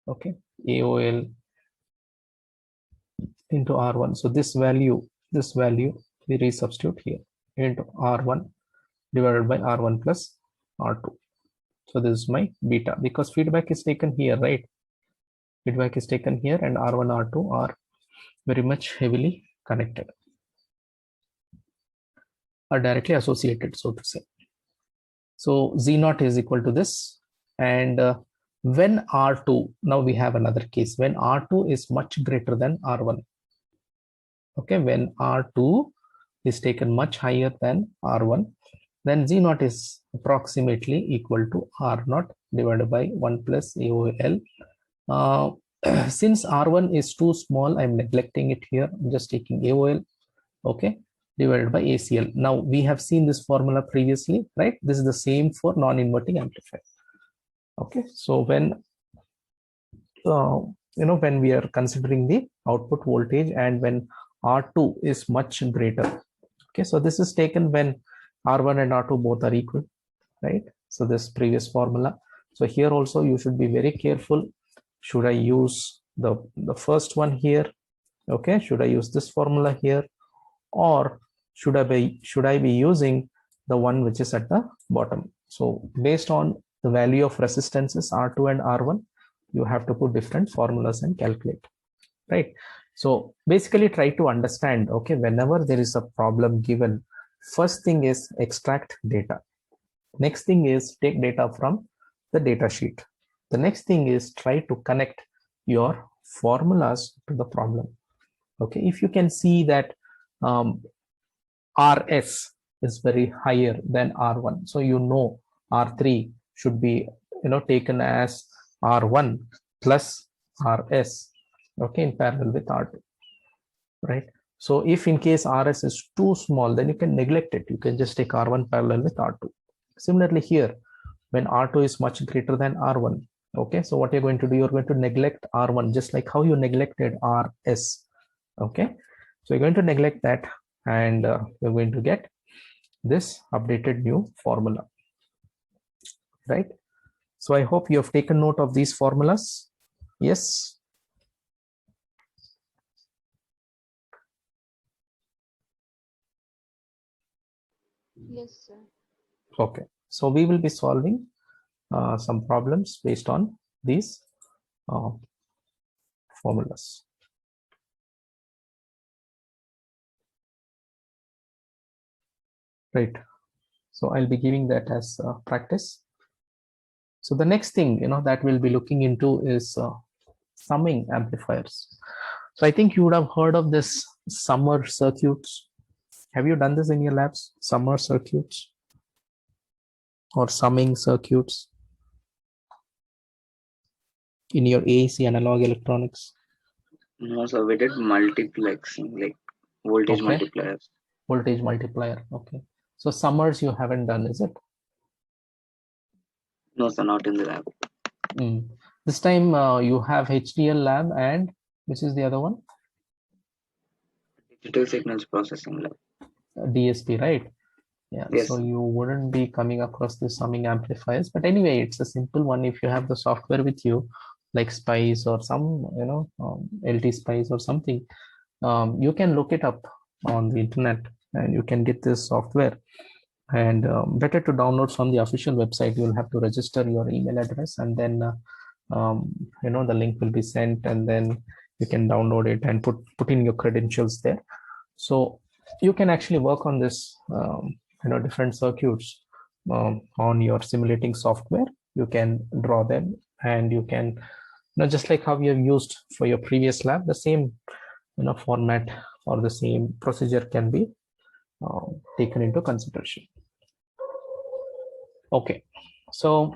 okay, AOL into R1. So this value we resubstitute here into R1 divided by R1 plus R2. So this is my beta, because feedback is taken here, right? Feedback is taken here, and R1, R2 are very much heavily connected, are directly associated, so to say. So Z0 is equal to this, and when R2, now we have another case, when R2 is much greater than R1, okay, when R2 is taken much higher than R1, then Z0 is approximately equal to R0 divided by 1 plus AOL. Since R1 is too small, I'm neglecting it here. I'm just taking AOL, okay, divided by ACL. Now we have seen this formula previously, right? This is the same for non-inverting amplifier. Okay, so when when we are considering the output voltage and when R2 is much greater, okay, so this is taken when R1 and R2 both are equal, right? So this previous formula. So here also you should be very careful. Should I use the first one here? Okay, should I use this formula here, or should I be using the one which is at the bottom? So based on the value of resistances R2 and R1, you have to put different formulas and calculate, right? So basically try to understand, okay, whenever there is a problem given, first thing is extract data. Next thing is take data from the data sheet. The next thing is try to connect your formulas to the problem. Okay, if you can see that RS is very higher than R1, so you know R3 should be taken as R1 plus RS, okay, in parallel with R2, right? So if in case RS is too small, then you can neglect it. You can just take R1 parallel with R2. Similarly here, when R2 is much greater than R1, okay, so what you're going to do, you're going to neglect R1 just like how you neglected RS, okay? So you're going to neglect that, and you're going to get this updated new formula, right? So I hope you have taken note of these formulas. Yes. Yes, sir. Okay, so we will be solving some problems based on these formulas. Right. So I'll be giving that as practice. So the next thing that we'll be looking into is summing amplifiers. So I think you would have heard of this summer circuits. Have you done this in your labs? Summer circuits or summing circuits in your AEC analog electronics? No, so we did multiplexing, like voltage Okay. multipliers. Voltage multiplier. Okay. So summers you haven't done, is it? No, sir, not in the lab. This time you have HDL lab, and which is the other one? Digital signals processing lab. DSP, right? Yeah. Yes. So you wouldn't be coming across the summing amplifiers, but anyway, it's a simple one. If you have the software with you, like Spice or some, LT Spice or something, you can look it up on the internet and you can get this software. And better to download from the official website. You'll have to register your email address, and then the link will be sent, and then you can download it and put in your credentials there. So you can actually work on this different circuits on your simulating software. You can draw them, and you can just like how you have used for your previous lab, the same format or the same procedure can be taken into consideration. Okay, so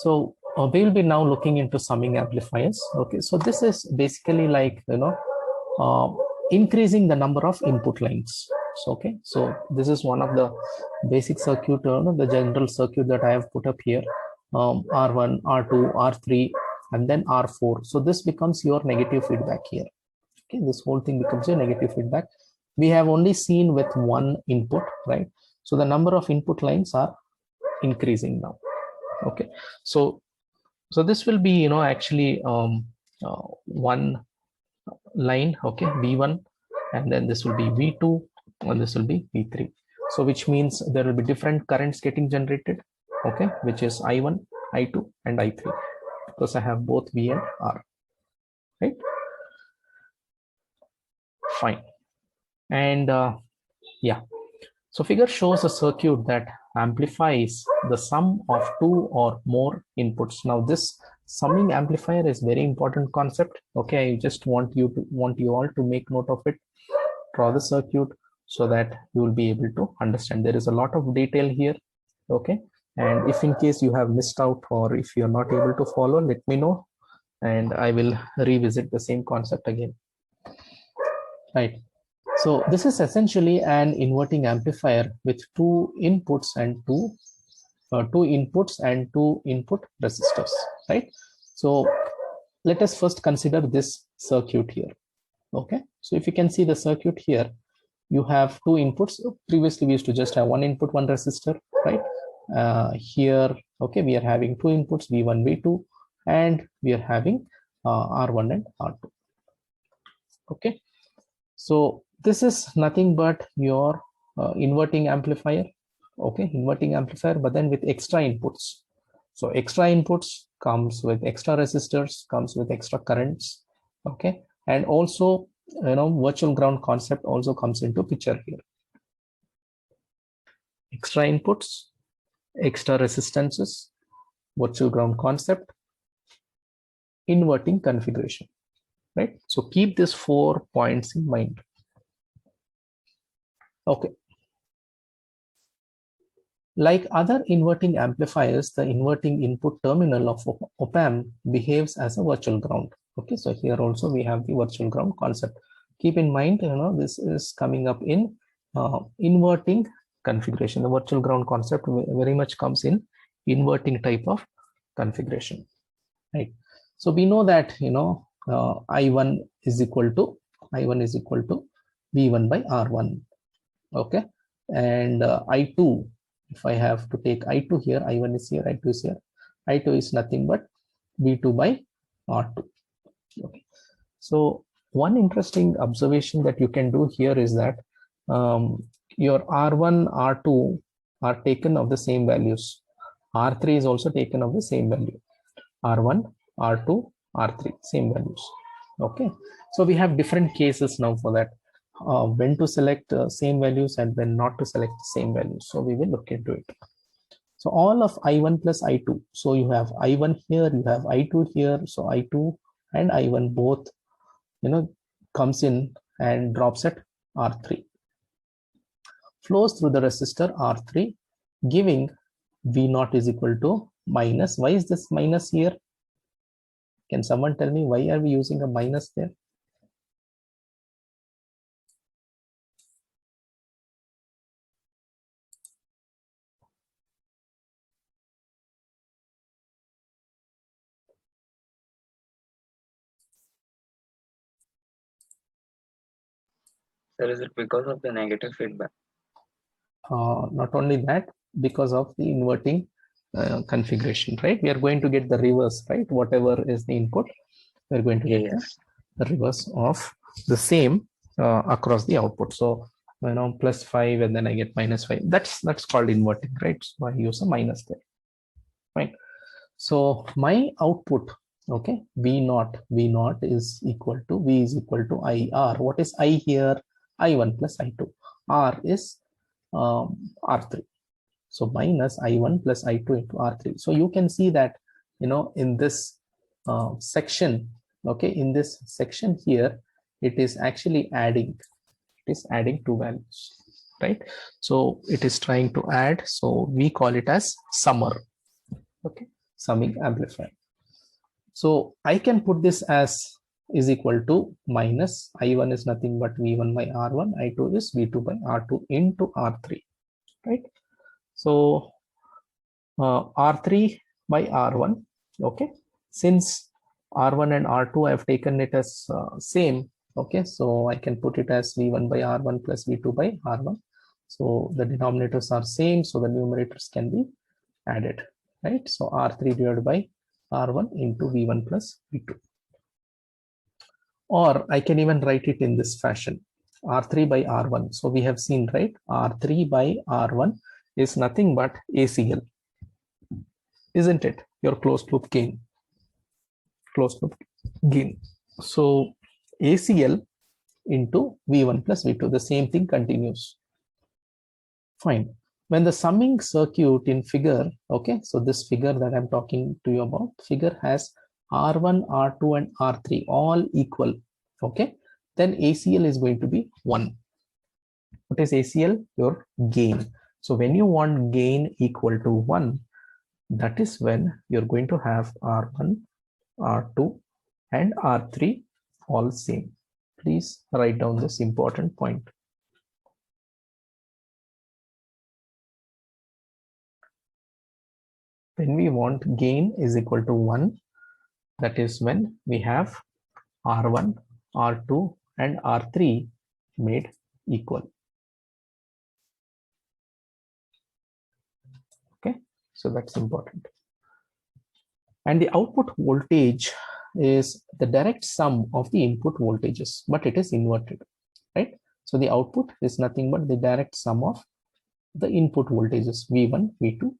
So we will be now looking into summing amplifiers. Okay, so this is basically like, increasing the number of input lines. So, okay, so this is one of the basic circuit, the general circuit that I have put up here, R1, R2, R3, and then R4. So this becomes your negative feedback here. Okay, this whole thing becomes your negative feedback. We have only seen with one input, right? So the number of input lines are increasing now. Okay, so this will be, actually one line, okay, V1, and then this will be V2, and this will be V3. So which means there will be different currents getting generated, okay, which is I1, I2, and I3, because I have both V and R, right? Fine. And yeah, so figure shows a circuit that amplifies the sum of two or more inputs. Now this summing amplifier is very important concept. Okay, I just want you all to make note of it, draw the circuit so that you will be able to understand. There is a lot of detail here. Okay, and if in case you have missed out or if you are not able to follow, let me know and I will revisit the same concept again. Right. So this is essentially an inverting amplifier with two inputs and two input resistors, right? So let us first consider this circuit here. Okay, so if you can see the circuit here, you have two inputs. Previously we used to just have one input, one resistor, right? Here, okay, we are having two inputs, V1, V2, and we are having R1 and R2. Okay, so this is nothing but your inverting amplifier. Okay, inverting amplifier, but then with extra inputs. So extra inputs comes with extra resistors, comes with extra currents. Okay, and also, virtual ground concept also comes into picture here. Extra inputs, extra resistances, virtual ground concept, inverting configuration, right? So keep these 4 points in mind. Okay. Like other inverting amplifiers, the inverting input terminal of op-amp behaves as a virtual ground. Okay, so here also we have the virtual ground concept. Keep in mind, this is coming up in inverting configuration. The virtual ground concept very much comes in inverting type of configuration, right? So we know that, I1 is equal to V1 by R1. Okay, and I2, if I have to take I2 here, I1 is here, I2 is here. I2 is nothing but V2 by R2. Okay, so one interesting observation that you can do here is that your R1, R2 are taken of the same values. R3 is also taken of the same value. R1, R2, R3, same values. Okay, so we have different cases now for that. When to select same values and when not to select same values. So we will look into it. So all of I1 plus I2. So you have I1 here, you have I2 here. So I2 and I1 both, comes in and drops at R3. Flows through the resistor R3, giving V0 is equal to minus. Why is this minus here? Can someone tell me why are we using a minus there? Sir, is it because of the negative feedback? Not only that, because of the inverting configuration, right? We are going to get the reverse, right? Whatever is the input, we're going to get the reverse of the same across the output. So, plus 5 and then I get minus 5. That's called inverting, right? So I use a minus there, right? So my output, okay, V0 is equal to V is equal to IR. What is I here? I1 plus I2. R is R3. So minus I1 plus I2 into R3. So you can see that, in this section, okay, in this section here, it is actually adding. It is adding two values, right? So it is trying to add. So we call it as summer. Okay. summing amplifier. So I can put this as is equal to minus I1 is nothing but V1 by R1, I2 is V2 by R2 into R3, right? So R3 by R1, okay, since R1 and R2 I've taken it as same, okay, so I can put it as V1 by R1 plus V2 by R1. So the denominators are same, so the numerators can be added, right? So R3 divided by R1 into V1 plus V2. Or I can even write it in this fashion, R3 by R1. So we have seen, right, R3 by R1 is nothing but ACL, isn't it? Your closed loop gain. Closed loop gain. So ACL into V1 plus V2, the same thing continues. Fine. When the summing circuit in figure, okay, so this figure that I'm talking to you about, figure has R1, R2 and R3 all equal, okay, then ACL is going to be 1. What is ACL? Your gain. So when you want gain equal to 1, that is when you're going to have R1, R2 and R3 all same. Please write down this important point. When we want gain is equal to 1, that is when we have R1, R2 and R3 made equal. Okay, so that's important. And the output voltage is the direct sum of the input voltages, but it is inverted, right? So the output is nothing but the direct sum of the input voltages V1, V2,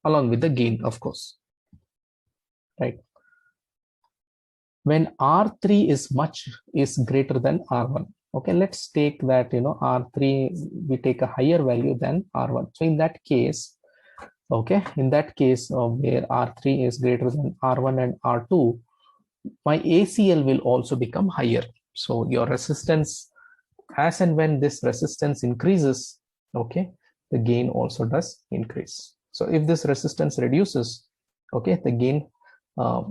along with the gain, of course, right? When R3 is greater than R1, okay, let's take that, R3, we take a higher value than R1. So in that case, okay, in that case where R3 is greater than R1 and R2, my ACL will also become higher. So your resistance, as and when this resistance increases, okay, the gain also does increase. So if this resistance reduces, okay, the gain,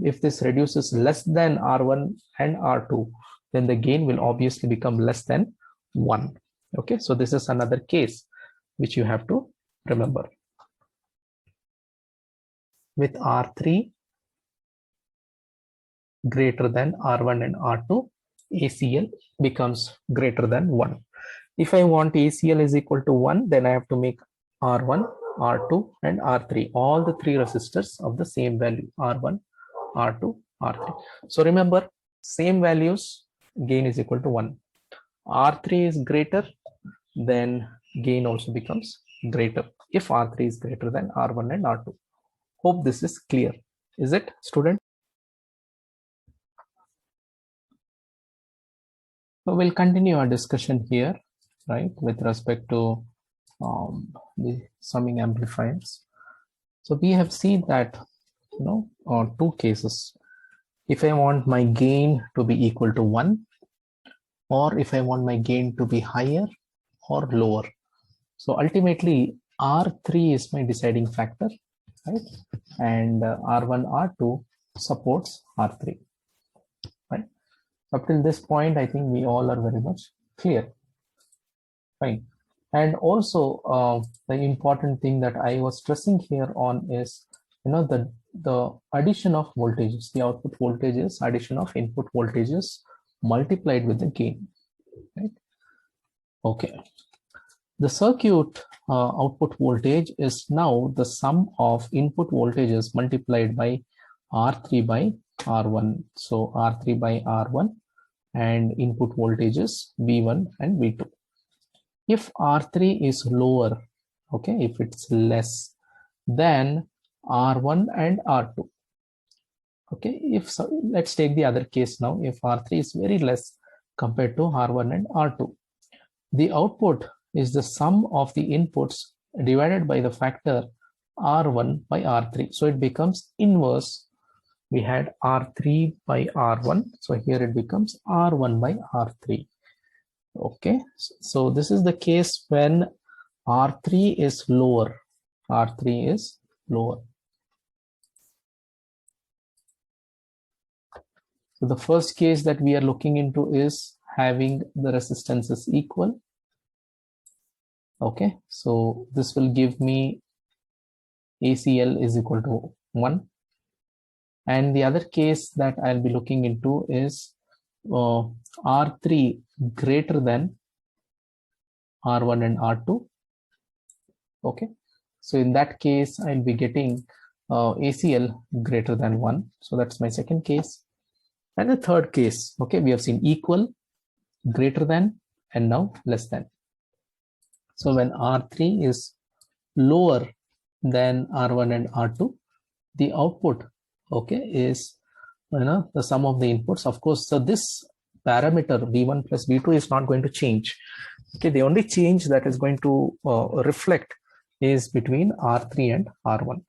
if this reduces less than R1 and R2, then the gain will obviously become less than 1. Okay, so this is another case which you have to remember. With R3 greater than R1 and R2, ACL becomes greater than 1. If I want ACL is equal to 1, then I have to make R1, R2 and R3, all the three resistors of the same value, R1, R2, R3. So remember, same values, gain is equal to 1. R3 is greater, then gain also becomes greater if R3 is greater than R1 and R2. Hope this is clear. Is it, student? So we'll continue our discussion here, right, with respect to the summing amplifiers. So we have seen that, two cases. If I want my gain to be equal to 1, or if I want my gain to be higher or lower. So ultimately, R3 is my deciding factor, right? And R1, R2 supports R3, right? Up till this point, I think we all are very much clear. Fine. And also, the important thing that I was stressing here on is, the addition of voltages, the output voltages, addition of input voltages multiplied with the gain, right? Okay. The circuit output voltage is now the sum of input voltages multiplied by R3 by R1. So R3 by R1 and input voltages V1 and V2. If R3 is lower, okay, if it's less than R1 and R2. Okay, if so, let's take the other case now. If R3 is very less compared to R1 and R2, the output is the sum of the inputs divided by the factor R1 by R3. So it becomes inverse. We had R3 by R1. So here it becomes R1 by R3. Okay, so this is the case when R3 is lower. R3 is lower. So the first case that we are looking into is having the resistances equal. Okay, so this will give me ACL is equal to 1. And the other case that I'll be looking into is R3 greater than R1 and R2. Okay, so in that case, I'll be getting ACL greater than 1. So that's my second case. And the third case, okay, we have seen equal, greater than, and now less than. So when R3 is lower than R1 and R2, the output, okay, is the sum of the inputs. Of course, so this parameter V1 plus V2 is not going to change. Okay, the only change that is going to reflect is between R3 and R1.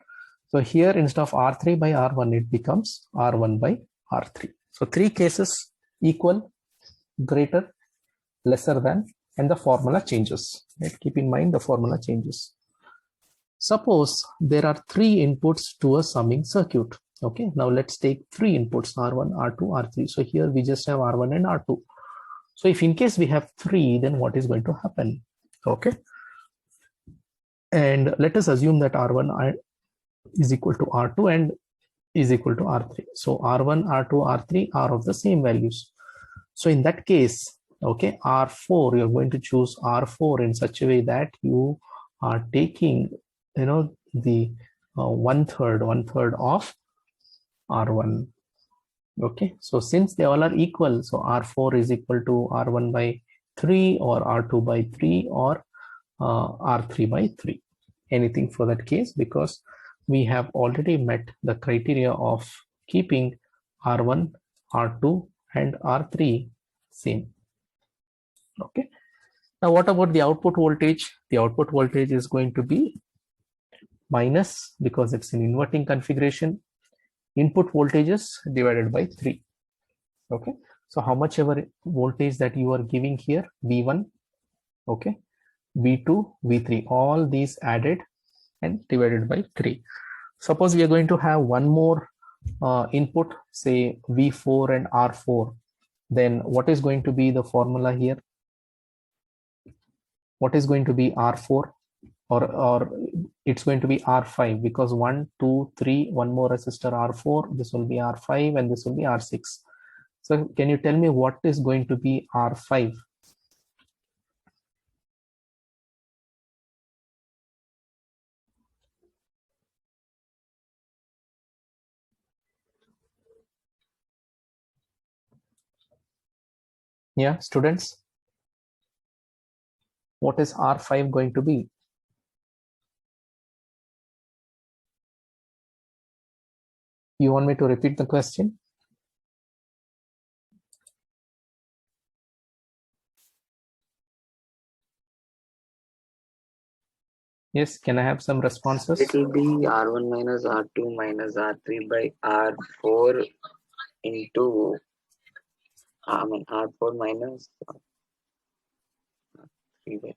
So here, instead of R3 by R1, it becomes R1 by R3. So three cases: equal, greater, lesser than, and the formula changes. Right? Keep in mind the formula changes. Suppose there are three inputs to a summing circuit. Okay, now let's take three inputs: R1, R2, R3. So here we just have R1 and R2. So if in case we have three, then what is going to happen? Okay, and let us assume that R1 is equal to R2 and is equal to R3. So R1, R2, R3 are of the same values. So in that case, okay, R4, you're going to choose R4 in such a way that you are taking, the one third of R1. Okay, so since they all are equal, so R4 is equal to R1 by 3 or R2 by 3 or R3 by 3. Anything for that case, because we have already met the criteria of keeping R1, R2 and R3 same. Okay, now what about the output voltage? The output voltage is going to be minus, because it's an inverting configuration, input voltages divided by 3. Okay, so how much ever voltage that you are giving here, V1, okay, V2, V3, all these added and divided by 3. Suppose we are going to have one more input, say V4 and R4, then what is going to be the formula here? What is going to be R4? Or it's going to be R5, because 1, 2, 3, one more resistor R4, this will be R5 and this will be R6. So can you tell me what is going to be R5? Yeah, students, what is R5 going to be? You want me to repeat the question? Yes, can I have some responses? It will be R1 minus R2 minus R3 by R4 into R4 minus 3 by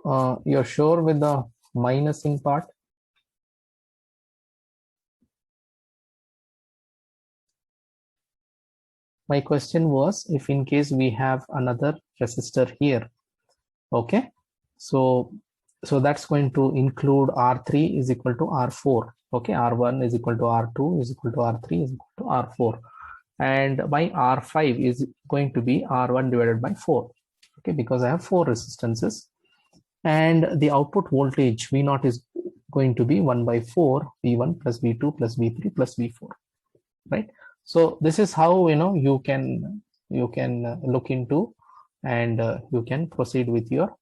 3. You're sure with the minusing part? My question was, if in case we have another resistor here, okay, so that's going to include R3 is equal to R4, okay, R1 is equal to R2 is equal to R3 is equal to R4, and my R5 is going to be R1 divided by 4, okay, because I have 4 resistances, and the output voltage V0 is going to be 1 by 4 V1 plus V2 plus V3 plus V4, right? So this is how you can look into, and you can proceed with your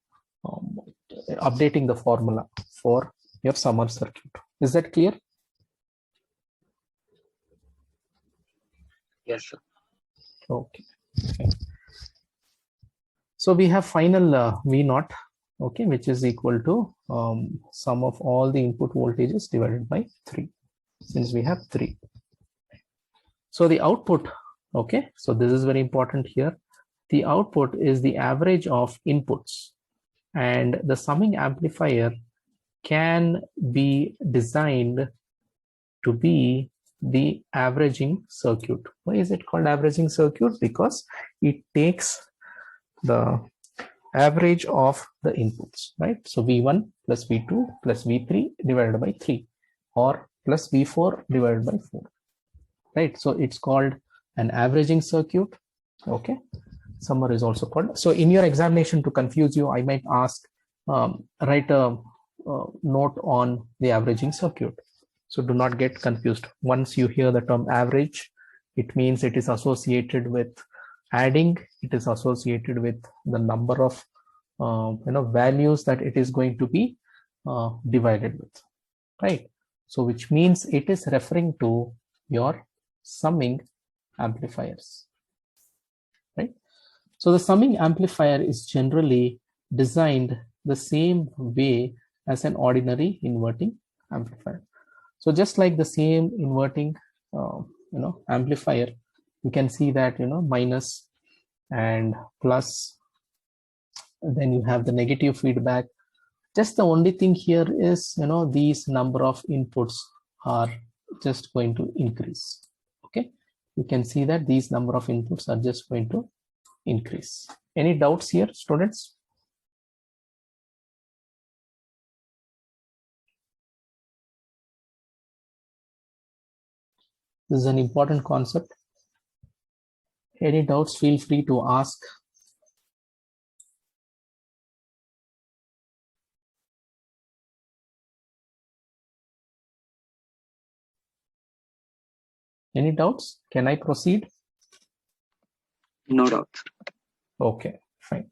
updating the formula for your summer circuit. Is that clear? Yes, sir. Okay. So we have final V0, okay, which is equal to sum of all the input voltages divided by 3, since we have 3. So the output, okay, so this is very important here. The output is the average of inputs, and the summing amplifier can be designed to be the averaging circuit. Why is it called averaging circuit? Because it takes the average of the inputs, right? So V1 plus V2 plus V3 divided by 3, or plus V4 divided by 4, right? So it's called an averaging circuit. Okay, summer is also called. So in your examination, to confuse you, I might ask, write a note on the averaging circuit. So do not get confused. Once you hear the term average, it means it is associated with adding, it is associated with the number of values that it is going to be divided with, right? So which means it is referring to your summing amplifiers, right? So the summing amplifier is generally designed the same way as an ordinary inverting amplifier. So just like the same inverting amplifier, you can see that minus and plus, then you have the negative feedback. Just the only thing here is these number of inputs are just going to increase. Okay, you can see that these number of inputs are just going to increase. Any doubts here, students? This is an important concept. Any doubts, feel free to ask. Any doubts? Can I proceed? No doubts. Okay, fine.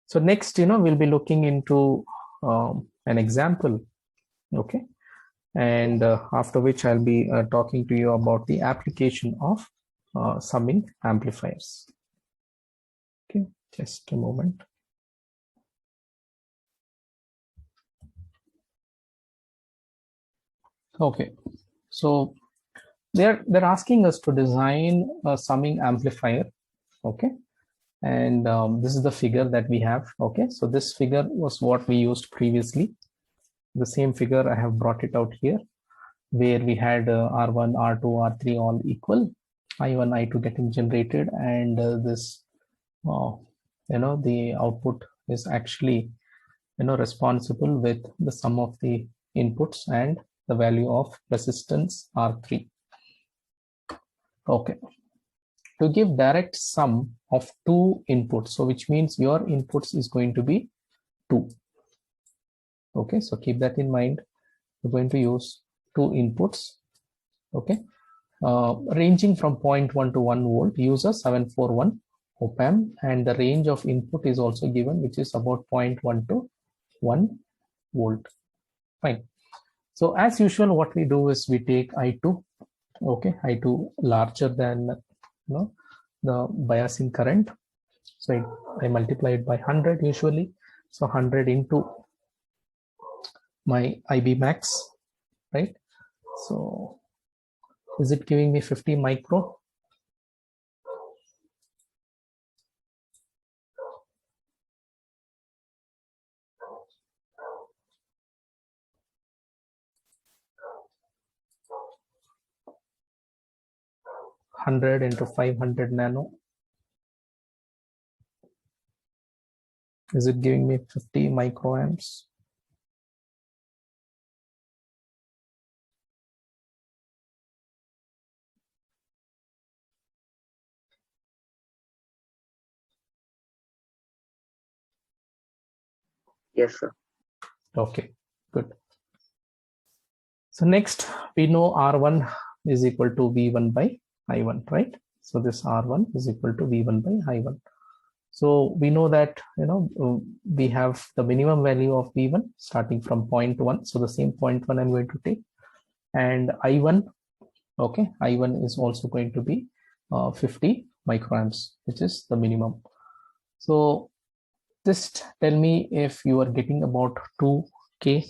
So next, we'll be looking into an example. Okay, and after which I'll be talking to you about the application of summing amplifiers. Okay, just a moment. Okay, so they're asking us to design a summing amplifier. Okay, and this is the figure that we have. Okay, so this figure was what we used previously. The same figure, I have brought it out here, where we had R1, R2, R3 all equal, I1, I2 getting generated, and this the output is actually responsible with the sum of the inputs and the value of resistance R3. Okay, to give direct sum of two inputs, so which means your inputs is going to be 2. Okay, so keep that in mind. We're going to use 2 inputs. Okay, ranging from 0.1 to 1 volt, use a 741 op amp, and the range of input is also given, which is about 0.1 to 1 volt. Fine. So as usual, what we do is we take I2. Okay, I2 larger than the biasing current. So I multiply it by 100 usually. So 100 into my IB max, right? So is it giving me 50 micro? Hundred into 500 nano. Is it giving me 50 microamps? Yes, sir. Okay, good. So next, we know R1 is equal to V1 by I1, right? So this R1 is equal to V1 by I1. So we know that we have the minimum value of V1 starting from 0.1. So the same 0.1 I'm going to take, and I1. Okay, I1 is also going to be 50 microamps, which is the minimum. So just tell me if you are getting about 2K.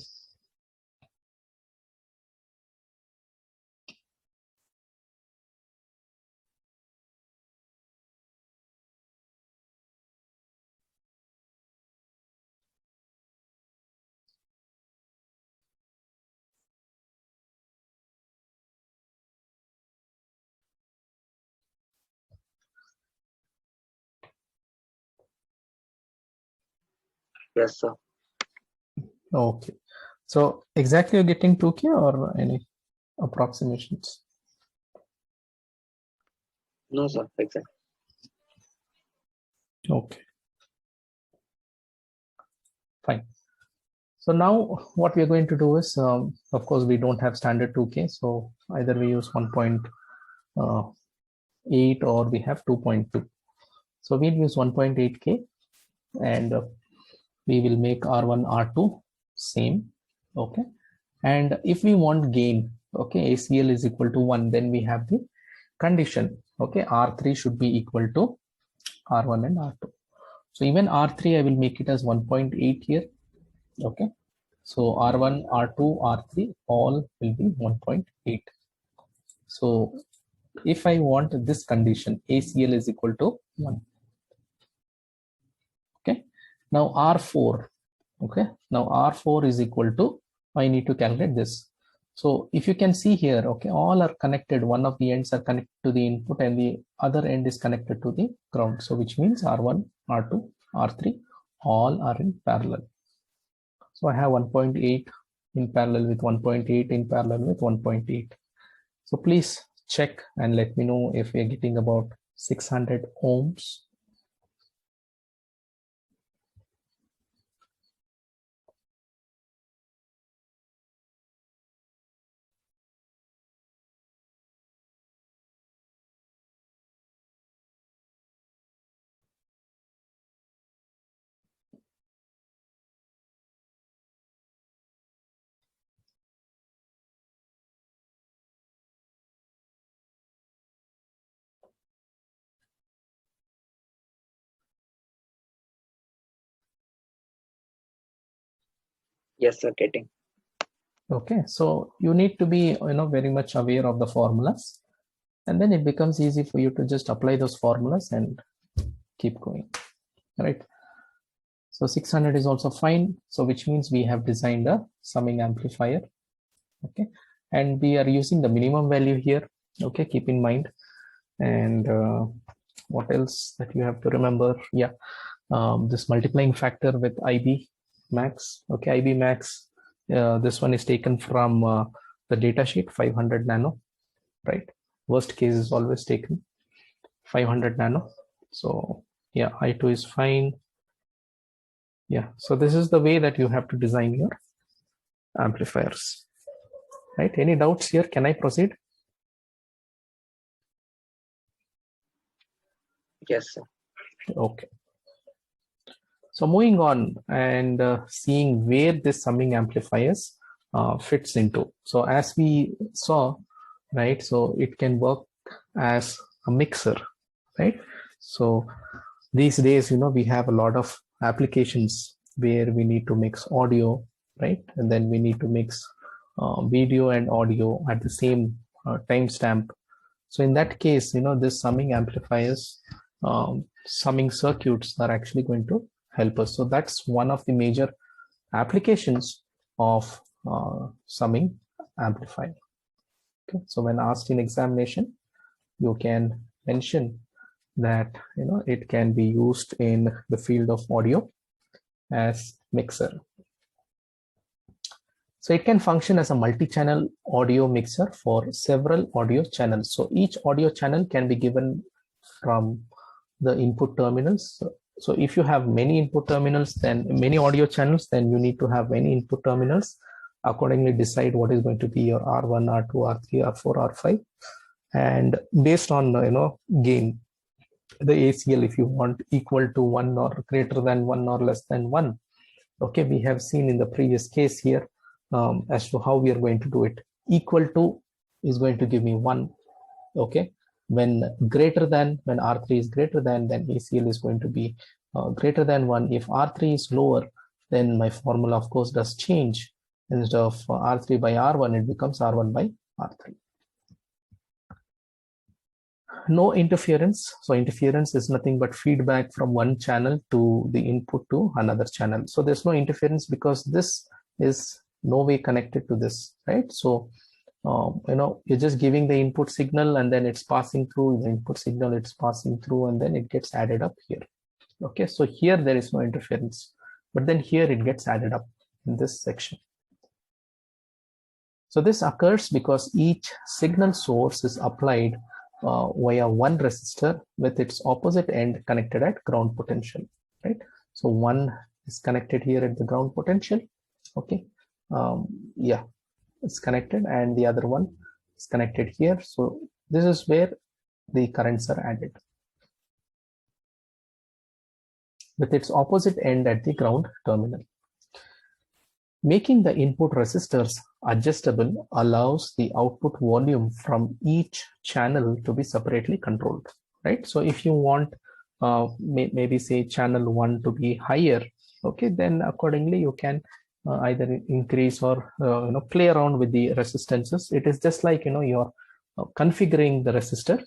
Yes, sir. Okay. So exactly you're getting 2K or any approximations? No, sir. Exactly. Okay. Fine. So now what we are going to do is, of course, we don't have standard 2K. So either we use 1.8 or we have 2.2. So we'll use 1.8K and we will make R1, R2 same. Okay. And if we want gain, okay, ACL is equal to 1, then we have the condition. Okay. R3 should be equal to R1 and R2. So even R3, I will make it as 1.8 here. Okay. So R1, R2, R3 all will be 1.8. So if I want this condition, ACL is equal to 1. Okay. Now R4. Okay. Now R4 is equal to, I need to calculate this. So if you can see here, okay, all are connected. One of the ends are connected to the input and the other end is connected to the ground. So which means R1, R2, R3, all are in parallel. So I have 1.8 in parallel with 1.8 in parallel with 1.8. So please check and let me know if we are getting about 600 ohms. Yes, sir. Getting. Okay, so you need to be very much aware of the formulas, and then it becomes easy for you to just apply those formulas and keep going, right? So 600 is also fine. So which means we have designed a summing amplifier. Okay, and we are using the minimum value here. Okay, keep in mind. And what else that you have to remember? Yeah, this multiplying factor with IB max. Okay, IB max. This one is taken from the data sheet, 500 nano, right? Worst case is always taken 500 nano. So yeah, I2 is fine. Yeah, so this is the way that you have to design your amplifiers, right? Any doubts here? Can I proceed? Yes, sir. Okay. So moving on and seeing where this summing amplifiers fits into. So as we saw, right, so it can work as a mixer, right? So these days, we have a lot of applications where we need to mix audio, right? And then we need to mix video and audio at the same timestamp. So in that case, this summing amplifiers, summing circuits are actually going to help us. So that's one of the major applications of summing amplifier. Okay. So when asked in examination, you can mention that it can be used in the field of audio as mixer. So it can function as a multi-channel audio mixer for several audio channels. So each audio channel can be given from the input terminals. So if you have many input terminals, then many audio channels, then you need to have many input terminals. Accordingly, decide what is going to be your R1, R2, R3, R4, R5, and based on gain, the ACL, if you want equal to 1 or greater than 1 or less than 1. Okay, we have seen in the previous case here as to how we are going to do it. Equal to is going to give me 1. Okay, when greater than, when R3 is greater than, then ACL is going to be greater than 1. If R3 is lower, then my formula of course does change. Instead of R3 by R1, it becomes R1 by R3. No interference. So interference is nothing but feedback from one channel to the input to another channel. So there's no interference because this is no way connected to this, right? So you're just giving the input signal and then it's passing through the input signal, it's passing through and then it gets added up here. Okay, so here there is no interference. but then here it gets added up in this section. So this occurs because each signal source is applied via one resistor with its opposite end connected at ground potential, right? So one is connected here at the ground potential, okay? Yeah, it's connected, and the other one is connected here. So this is where the currents are added with its opposite end at the ground terminal. Making the input resistors adjustable allows the output volume from each channel to be separately controlled, right? So if you want maybe say channel 1 to be higher, okay, then accordingly you can either increase or play around with the resistances. It is just like you're configuring the resistor,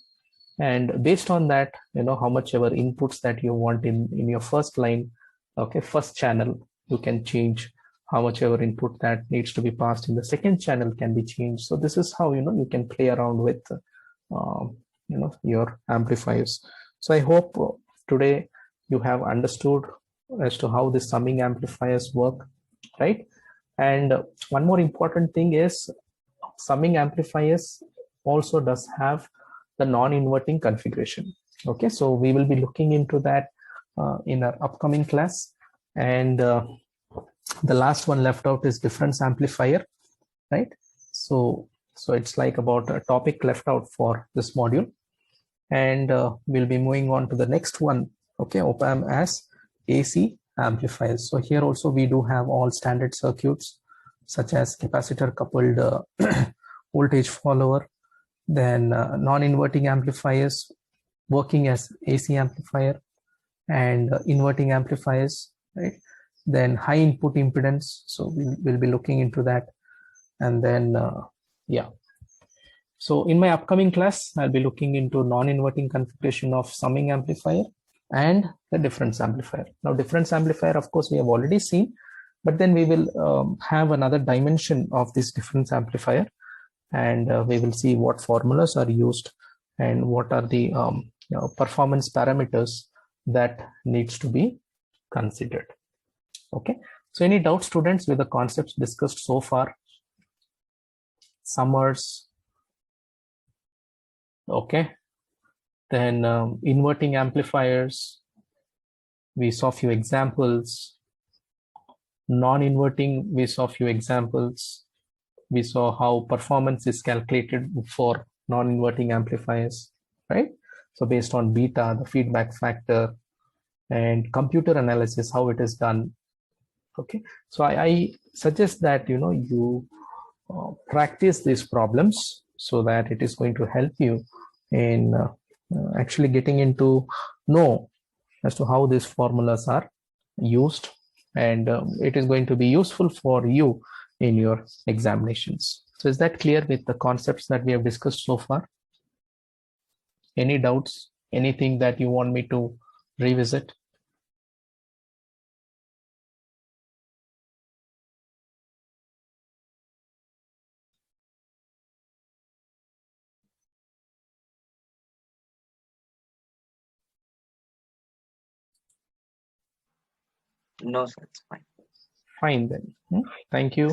and based on that, how much ever inputs that you want in your first line, okay, first channel, you can change. How much ever input that needs to be passed in the second channel can be changed. So this is how you can play around with your amplifiers. So I hope today you have understood as to how the summing amplifiers work, right? And one more important thing is summing amplifiers also does have the non-inverting configuration. Okay, so we will be looking into that in our upcoming class. And the last one left out is difference amplifier, right? So it's like about a topic left out for this module. And we'll be moving on to the next one, okay, op-amp as AC amplifiers. So here also we do have all standard circuits such as capacitor coupled voltage follower, then non-inverting amplifiers working as AC amplifier, and inverting amplifiers, right? Then high input impedance, so we'll be looking into that. And then yeah, so in my upcoming class I'll be looking into non-inverting configuration of summing amplifier and the difference amplifier. Now difference amplifier, of course, we have already seen, but then we will have another dimension of this difference amplifier, and we will see what formulas are used and what are the performance parameters that needs to be considered. Okay, so any doubts, students, with the concepts discussed so far? Summers, okay. Then inverting amplifiers, we saw a few examples. Non-inverting, we saw a few examples. We saw how performance is calculated for non-inverting amplifiers, right? So based on beta, the feedback factor, and computer analysis, how it is done. Okay, so I suggest that you practice these problems so that it is going to help you in actually getting into know as to how these formulas are used, and it is going to be useful for you in your examinations. So is that clear with the concepts that we have discussed so far? Any doubts? Anything that you want me to revisit? No, sir, it's fine. Fine then. Thank you.